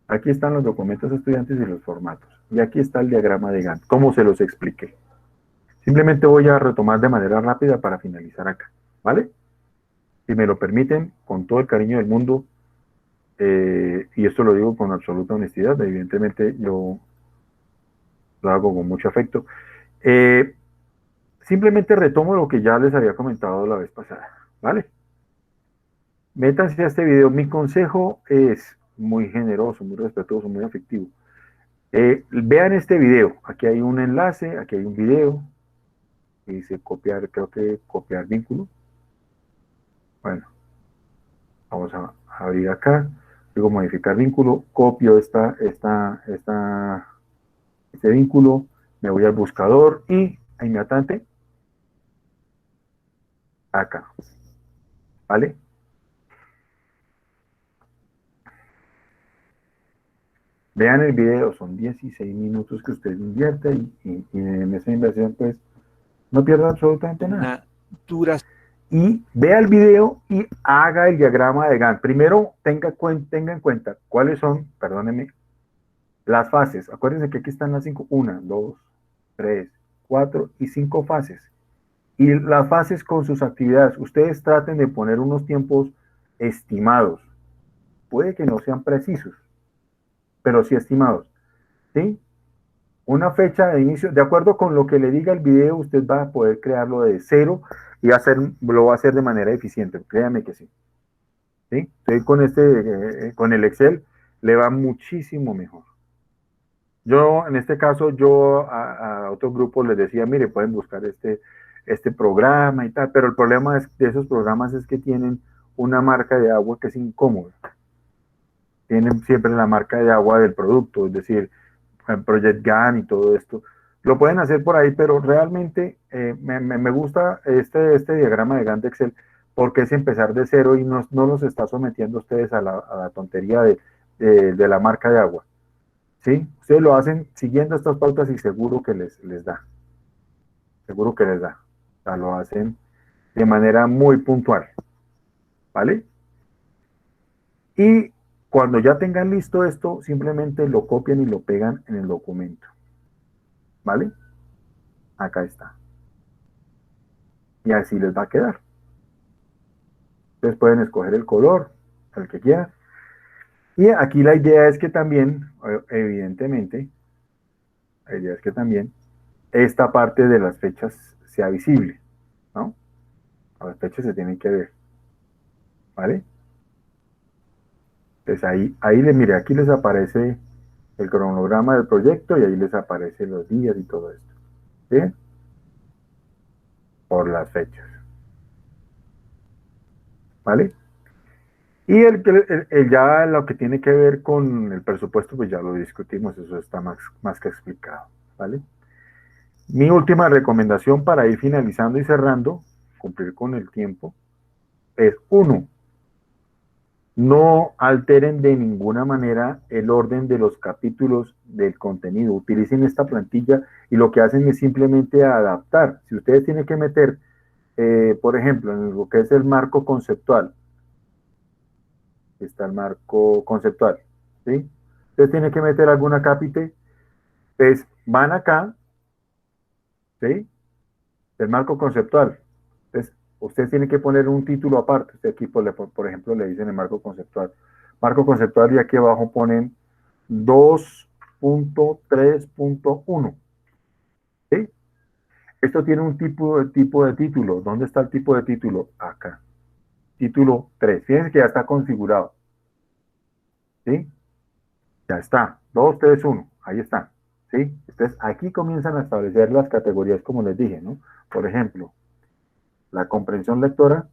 Aquí están los documentos estudiantes y los formatos. Y aquí está el diagrama de Gantt, como se los expliqué. Simplemente voy a retomar de manera rápida para finalizar acá, ¿vale? Si me lo permiten, con todo el cariño del mundo, y esto lo digo con absoluta honestidad, evidentemente yo lo hago con mucho afecto. Simplemente retomo lo que ya les había comentado la vez pasada, ¿vale? Métanse a este video. Mi consejo es muy generoso, muy respetuoso, muy afectivo. Vean este video. Aquí hay un enlace, aquí hay un video. Dice copiar, creo que copiar vínculo. Bueno, vamos a abrir acá. Luego modificar vínculo. Copio este vínculo. Me voy al buscador y inmediatamente acá. ¿Vale? Vean el video, son 16 minutos que usted invierte y en esa inversión pues no pierda absolutamente nada. Y vea el video y haga el diagrama de Gantt. Primero tenga en cuenta cuáles son, perdónenme, las fases. Acuérdense que aquí están las 5, 1, 2, 3, 4 y 5 fases. Y las fases con sus actividades, ustedes traten de poner unos tiempos estimados. Puede que no sean precisos, pero sí estimados, ¿sí? Una fecha de inicio, de acuerdo con lo que le diga el video, usted va a poder crearlo de cero y lo va a hacer de manera eficiente, créame que sí. ¿Sí? Entonces con el Excel le va muchísimo mejor. Yo, en este caso, a otros grupos les decía, mire, pueden buscar este programa y tal, pero el problema de esos programas es que tienen una marca de agua que es incómoda. Tienen siempre la marca de agua del producto, es decir, Project GAN y todo esto. Lo pueden hacer por ahí, pero realmente me gusta este diagrama de Gantt de Excel porque es empezar de cero y no los está sometiendo a ustedes a la tontería de la marca de agua. ¿Sí? Ustedes lo hacen siguiendo estas pautas y seguro que les da. Seguro que les da. O sea, lo hacen de manera muy puntual. ¿Vale? Y cuando ya tengan listo esto, simplemente lo copian y lo pegan en el documento. ¿Vale? Acá está. Y así les va a quedar. Ustedes pueden escoger el color, el que quieran. Y aquí la idea es que también, evidentemente, la idea es que también esta parte de las fechas sea visible, ¿no? Las fechas se tienen que ver, ¿vale? Entonces mire, aquí les aparece el cronograma del proyecto y ahí les aparecen los días y todo esto, ¿sí? Por las fechas, ¿vale? Y ya lo que tiene que ver con el presupuesto, pues ya lo discutimos, eso está más que explicado, ¿vale? Mi última recomendación para ir finalizando y cerrando, cumplir con el tiempo, es uno, no alteren de ninguna manera el orden de los capítulos del contenido. Utilicen esta plantilla y lo que hacen es simplemente adaptar. Si ustedes tienen que meter, por ejemplo, en lo que es el marco conceptual, está el marco conceptual, ¿sí? Ustedes tienen que meter alguna cápite, pues van acá, ¿sí? El marco conceptual. Entonces, ustedes tienen que poner un título aparte. Este aquí, por ejemplo, le dicen el marco conceptual. Marco conceptual y aquí abajo ponen 2.3.1. ¿Sí? Esto tiene un tipo de título. ¿Dónde está el tipo de título? Acá. Título 3. Fíjense que ya está configurado. ¿Sí? Ya está. 2, 3, 1. Ahí está. ¿Sí? Entonces, aquí comienzan a establecer las categorías como les dije, ¿no? Por ejemplo, la comprensión lectora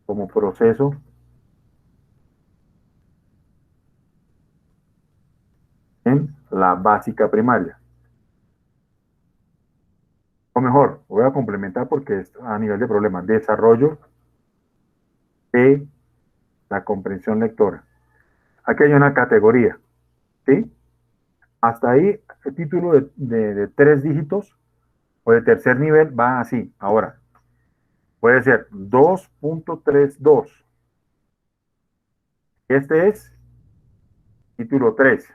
como proceso en la básica primaria. O mejor, voy a complementar porque es a nivel de problema. Desarrollo de la comprensión lectora. Aquí hay una categoría, ¿sí? Hasta ahí el título de 3 dígitos o de tercer nivel va así. Ahora, puede ser 2.32. Este es título 3.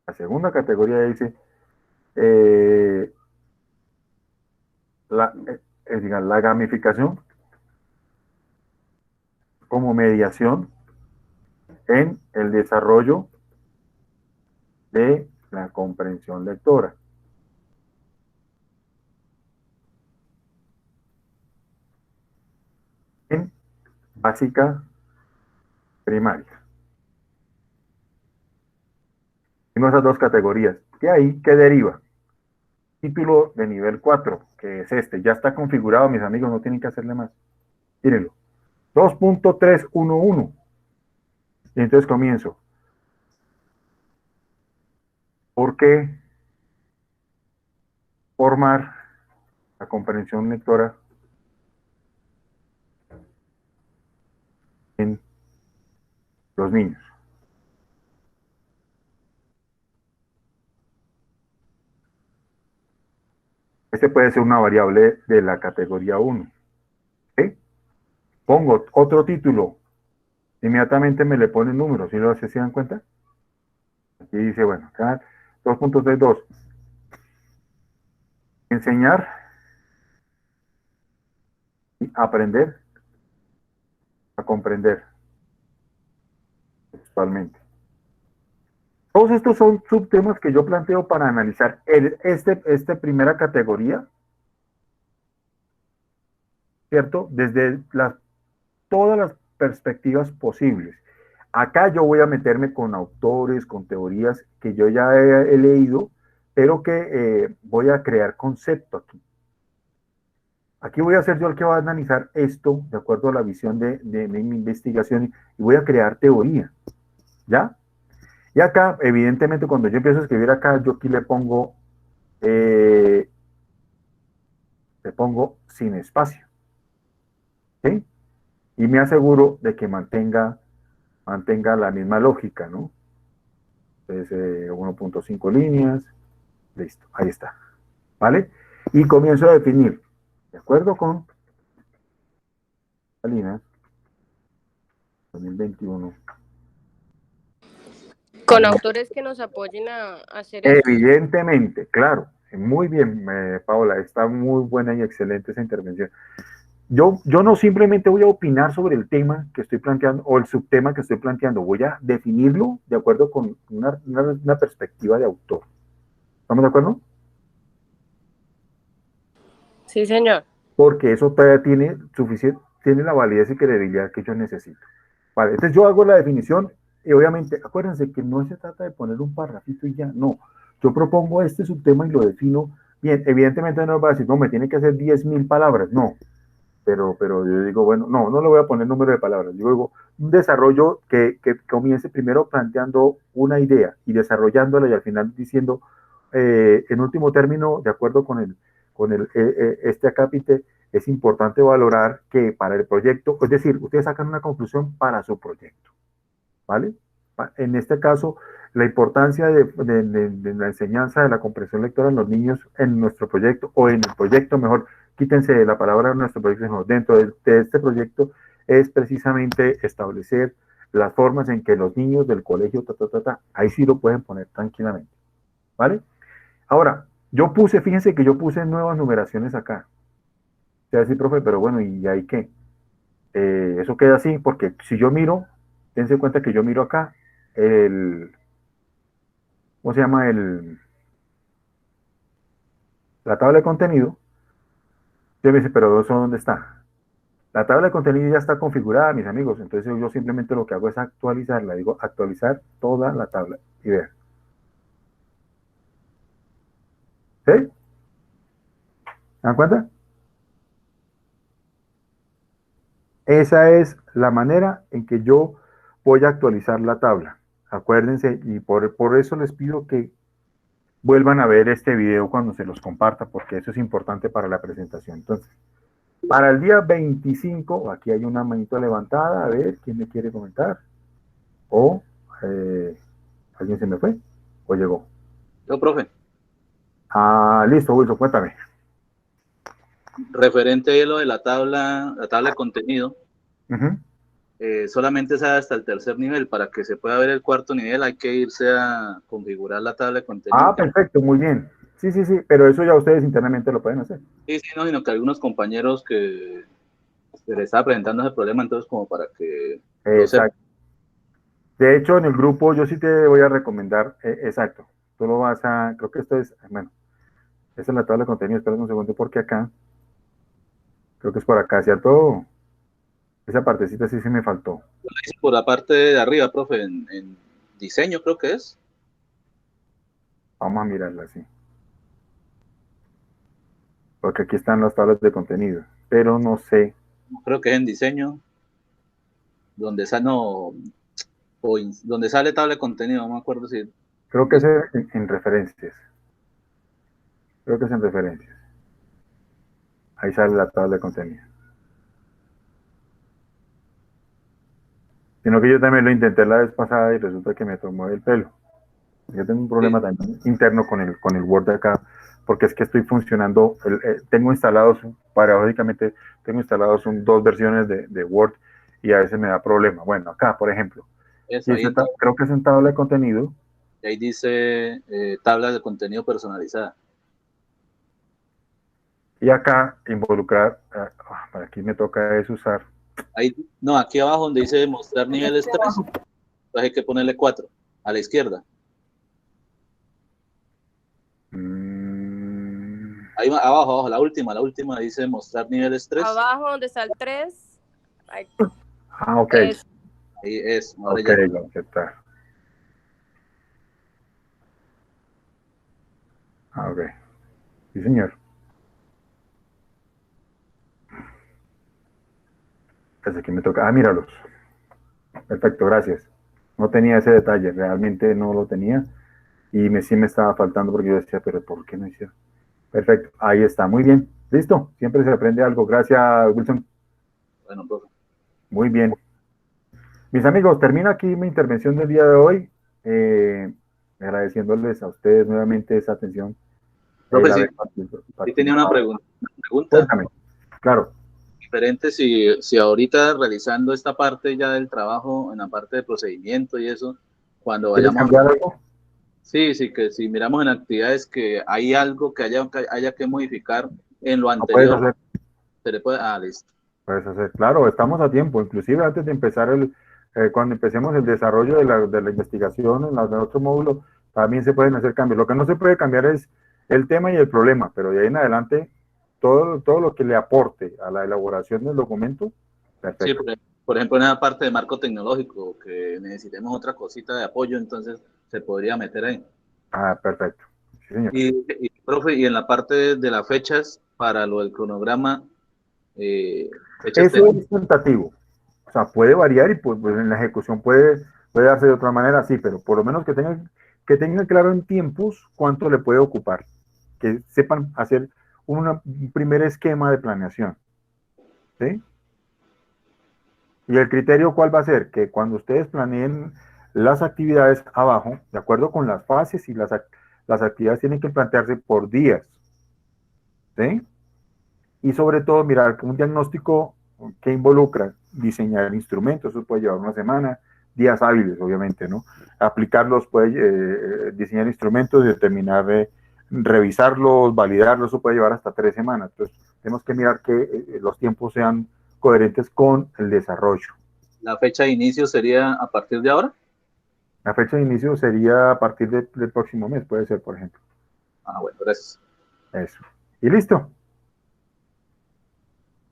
La segunda categoría dice la gamificación como mediación en el desarrollo de la comprensión lectora. En básica primaria. Tengo esas dos categorías. De ahí, ¿qué deriva? Título de nivel 4, que es este. Ya está configurado, mis amigos, no tienen que hacerle más. Mírenlo. 2.311. Y entonces comienzo. ¿Por qué formar la comprensión lectora en los niños? Este puede ser una variable de la categoría 1. ¿Sí? Pongo otro título. Inmediatamente me le pone el número. ¿Sí lo se dan cuenta? Aquí dice, bueno, acá 2.32. Enseñar y aprender a comprender textualmente. Todos estos son subtemas que yo planteo para analizar esta primera categoría, ¿cierto? Desde todas las perspectivas posibles. Acá yo voy a meterme con autores, con teorías que yo ya he leído, pero que voy a crear concepto aquí. Aquí voy a ser yo el que va a analizar esto de acuerdo a la visión de mi investigación y voy a crear teoría, ¿ya? Y acá, evidentemente, cuando yo empiezo a escribir acá, yo aquí le pongo sin espacio, ¿sí? Y me aseguro de que mantenga la misma lógica, ¿no? Entonces, 1.5 líneas, listo, ahí está, ¿vale? Y comienzo a definir, de acuerdo con la línea 2021. Con autores que nos apoyen a hacer eso. Evidentemente, claro, muy bien, Paola, está muy buena y excelente esa intervención. Yo no simplemente voy a opinar sobre el tema que estoy planteando o el subtema que estoy planteando, voy a definirlo de acuerdo con una perspectiva de autor. ¿Estamos de acuerdo? Sí, señor. Porque eso todavía tiene la validez y credibilidad que yo necesito. Vale, entonces yo hago la definición y obviamente, acuérdense que no se trata de poner un parrafito y ya, no. Yo propongo este subtema y lo defino bien. Evidentemente no va a decir, no, me tiene que hacer 10.000 palabras, no. Pero yo digo, bueno, no le voy a poner número de palabras. Yo digo, un desarrollo que comience primero planteando una idea y desarrollándola y al final diciendo, en último término, de acuerdo con este acápite, es importante valorar que para el proyecto, es decir, ustedes sacan una conclusión para su proyecto, ¿vale? En este caso, la importancia de la enseñanza de la comprensión lectora en los niños en nuestro proyecto, o en el proyecto, mejor, quítense de la palabra nuestro proyecto, sino dentro de este proyecto, es precisamente establecer las formas en que los niños del colegio, ahí sí lo pueden poner tranquilamente, ¿vale? Ahora, fíjense que yo puse nuevas numeraciones acá. O sea, sí, profe, pero bueno, ¿y ahí qué? Eso queda así, porque si yo miro, dense cuenta que yo miro acá, ¿cómo se llama? La tabla de contenido. Yo me dice, pero ¿eso dónde está? La tabla de contenido ya está configurada, mis amigos. Entonces yo simplemente lo que hago es actualizarla. Digo, actualizar toda la tabla. Y ver. ¿Sí? ¿Se dan cuenta? Esa es la manera en que yo voy a actualizar la tabla. Acuérdense, y por eso les pido que vuelvan a ver este video cuando se los comparta, porque eso es importante para la presentación. Entonces, para el día 25, aquí hay una manito levantada, a ver, ¿quién me quiere comentar? O, ¿alguien se me fue? ¿O llegó? Yo, profe, Listo, Wilson, cuéntame. referente a lo de la tabla de contenido, Uh-huh. solamente es hasta el tercer nivel. Para que se pueda ver el cuarto nivel hay que irse a configurar la tabla de contenido. Perfecto, muy bien. Sí, pero eso ya ustedes internamente lo pueden hacer. Sí, no, sino que algunos compañeros que se les estaba presentando ese problema, entonces como para que lo sepan. Exacto. De hecho, en el grupo yo sí te voy a recomendar, exacto. Tú lo vas a, creo que esto es, bueno, esta es la tabla de contenido, espera un segundo porque acá, creo que es por acá, ¿cierto? Esa partecita sí se me faltó. Lo hice por la parte de arriba, profe, en diseño creo que es. Vamos a mirarla así. Porque aquí están las tablas de contenido, pero no sé. Creo que es en diseño, donde sale, no, donde sale tabla de contenido, no me acuerdo si. Creo que es en referencias. Creo que es en referencias. Ahí sale la tabla de contenido. Sino que yo también lo intenté la vez pasada y resulta que me tomó el pelo. Yo tengo un problema también interno con el Word de acá, porque es que estoy funcionando, tengo instalados, paradójicamente, dos versiones de Word y a veces me da problema. Bueno, acá, por ejemplo, creo que es en tabla de contenido. Ahí dice tabla de contenido personalizada. Y acá involucrar, para aquí me toca es usar. Ahí, no, aquí abajo donde dice mostrar niveles 3, hay que ponerle 4, a la izquierda. Ahí abajo, la última dice mostrar niveles 3. Abajo donde está el 3. Ahí. Ok. Ahí es. Ok, lo voy a aceptar. Ah, ok. Sí, señor. Pues aquí me toca. Ah, míralos. Perfecto, gracias. No tenía ese detalle, realmente no lo tenía y sí me estaba faltando porque yo decía, pero ¿por qué no hicieron? Perfecto, ahí está, muy bien. Listo, siempre se aprende algo. Gracias, Wilson. Bueno, profe. Muy bien. Mis amigos, termino aquí mi intervención del día de hoy, agradeciéndoles a ustedes nuevamente esa atención, Profe, el sí, haber sí tenía una participado. pregunta. Cuéntame, claro. Diferente si ahorita realizando esta parte ya del trabajo, en la parte de procedimiento y eso, cuando ¿Quieres vayamos a... cambiar algo? Sí, sí, que si miramos en actividades que hay algo que haya que modificar en lo Lo puedes anterior, hacer. se le puede... Ah, listo. Puedes hacer, claro, estamos a tiempo, inclusive antes de empezar cuando empecemos el desarrollo de la investigación en el otro módulo, también se pueden hacer cambios. Lo que no se puede cambiar es el tema y el problema, pero de ahí en adelante, todo lo que le aporte a la elaboración del documento, Sí, perfecto. por ejemplo, en esa parte de marco tecnológico, que necesitemos otra cosita de apoyo, entonces se podría meter ahí. Ah, perfecto. Sí, señor. Profe, y en la parte de las fechas, para lo del cronograma, fechas Eso tenemos. es tentativo. O sea, puede variar y pues en la ejecución puede darse de otra manera, sí, pero por lo menos que tengan claro en tiempos cuánto le puede ocupar, que sepan hacer un primer esquema de planeación, ¿sí? Y el criterio, ¿cuál va a ser? Que cuando ustedes planeen las actividades abajo, de acuerdo con las fases y las actividades tienen que plantearse por días, ¿sí? Y sobre todo, mirar un diagnóstico que involucra diseñar instrumentos, eso puede llevar una semana, días hábiles, obviamente, ¿no? Aplicarlos, puede diseñar instrumentos, determinar, revisarlos, validarlos, eso puede llevar hasta 3 semanas. Entonces, tenemos que mirar que los tiempos sean coherentes con el desarrollo. La fecha de inicio sería a partir de ahora. La fecha de inicio sería a partir del próximo mes, puede ser, por ejemplo. Ah, bueno, gracias. Eso. Y listo.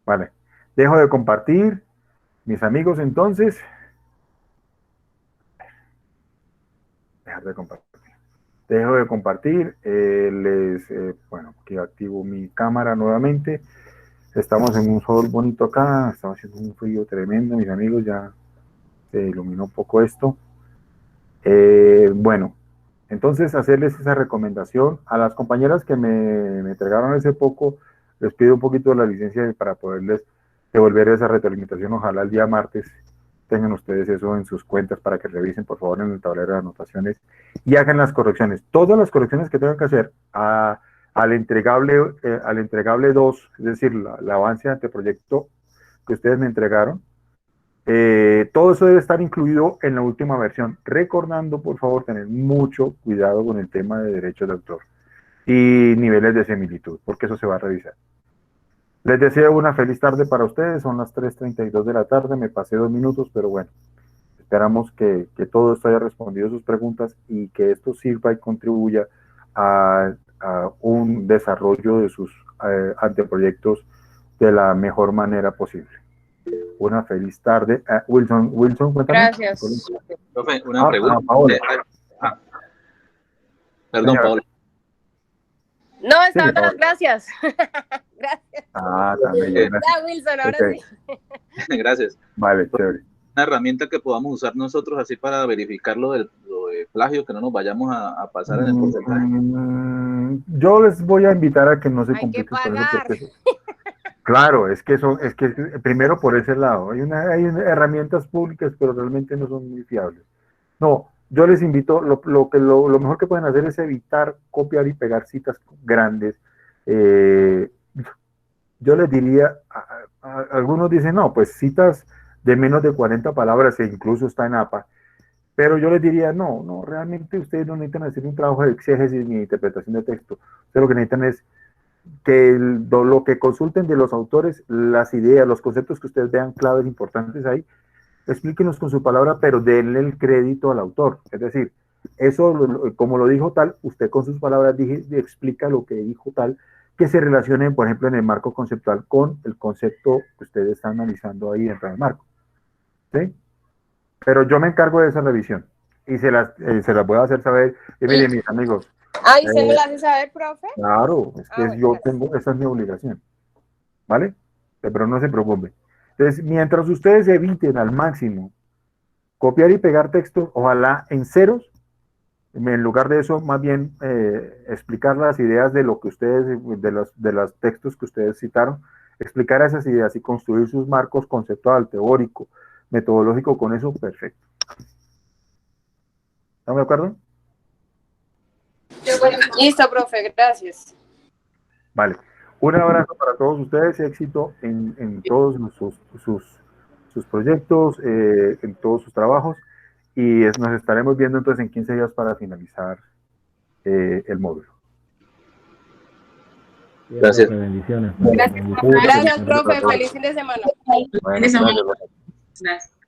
Vale. Dejo de compartir. Mis amigos, entonces, dejar de compartir. Dejo de compartir. Bueno, aquí activo mi cámara nuevamente. Estamos en un sol bonito acá. Estamos haciendo un frío tremendo, mis amigos. Ya se iluminó un poco esto. Bueno, entonces hacerles esa recomendación a las compañeras que me entregaron hace poco. Les pido un poquito de la licencia para poderles devolver esa retroalimentación. Ojalá el día martes tengan ustedes eso en sus cuentas para que revisen por favor en el tablero de anotaciones y hagan las correcciones. Todas las correcciones que tengan que hacer al entregable 2, es decir, el avance ante proyecto que ustedes me entregaron, todo eso debe estar incluido en la última versión, recordando por favor tener mucho cuidado con el tema de derechos de autor y niveles de similitud, porque eso se va a revisar. Les deseo una feliz tarde para ustedes, son las 3:32 de la tarde, me pasé 2 minutos, pero bueno, esperamos que todo esto haya respondido a sus preguntas y que esto sirva y contribuya a un desarrollo de sus anteproyectos de la mejor manera posible. Una feliz tarde. Wilson, cuéntame. Gracias. Profe, una pregunta. Paola. Perdón, Paola. No, Sigue, estaba dando Paola. las gracias. Gracias. También, gracias. Ya, Wilson, ahora Okay. sí. Gracias. Vale, chévere. Una herramienta que podamos usar nosotros así para verificar lo de plagio, que no nos vayamos a pasar en el porcentaje. Yo les voy a invitar a que no se Hay que compliquen con eso pagar. porque claro, es que primero por ese lado, hay herramientas públicas, pero realmente no son muy fiables. No, yo les invito, lo mejor que pueden hacer es evitar copiar y pegar citas grandes. Yo les diría, algunos dicen, no, pues citas de menos de 40 palabras e incluso está en APA, pero yo les diría, no, realmente ustedes no necesitan hacer un trabajo de exégesis ni interpretación de texto. Ustedes lo que necesitan es que lo que consulten de los autores, las ideas, los conceptos que ustedes vean claves importantes ahí, explíquenos con su palabra, pero denle el crédito al autor. Es decir, eso, como lo dijo tal, usted con sus palabras explica lo que dijo tal, que se relacione, por ejemplo, en el marco conceptual con el concepto que ustedes están analizando ahí dentro del marco. ¿Sí? Pero yo me encargo de esa revisión y se las voy a hacer saber. Y miren, mis amigos, Ah, ¿y usted me lo hace saber, profe? Claro, es que Ah, bueno, yo gracias. tengo, esa es mi obligación, ¿vale? Pero no se preocupe. Entonces, mientras ustedes eviten al máximo copiar y pegar textos, ojalá en ceros, en lugar de eso, más bien explicar las ideas de lo que ustedes, de los textos que ustedes citaron, explicar esas ideas y construir sus marcos conceptual, teórico, metodológico con eso, perfecto. ¿Estamos de acuerdo? Listo, profe, gracias. Vale. Un abrazo para todos ustedes, éxito en todos sus proyectos, en todos sus trabajos, y nos estaremos viendo entonces en 15 días para finalizar el módulo. Gracias. Bendiciones. Gracias, Bendiciones. profe. Feliz fin de semana. Bueno, gracias. Gracias.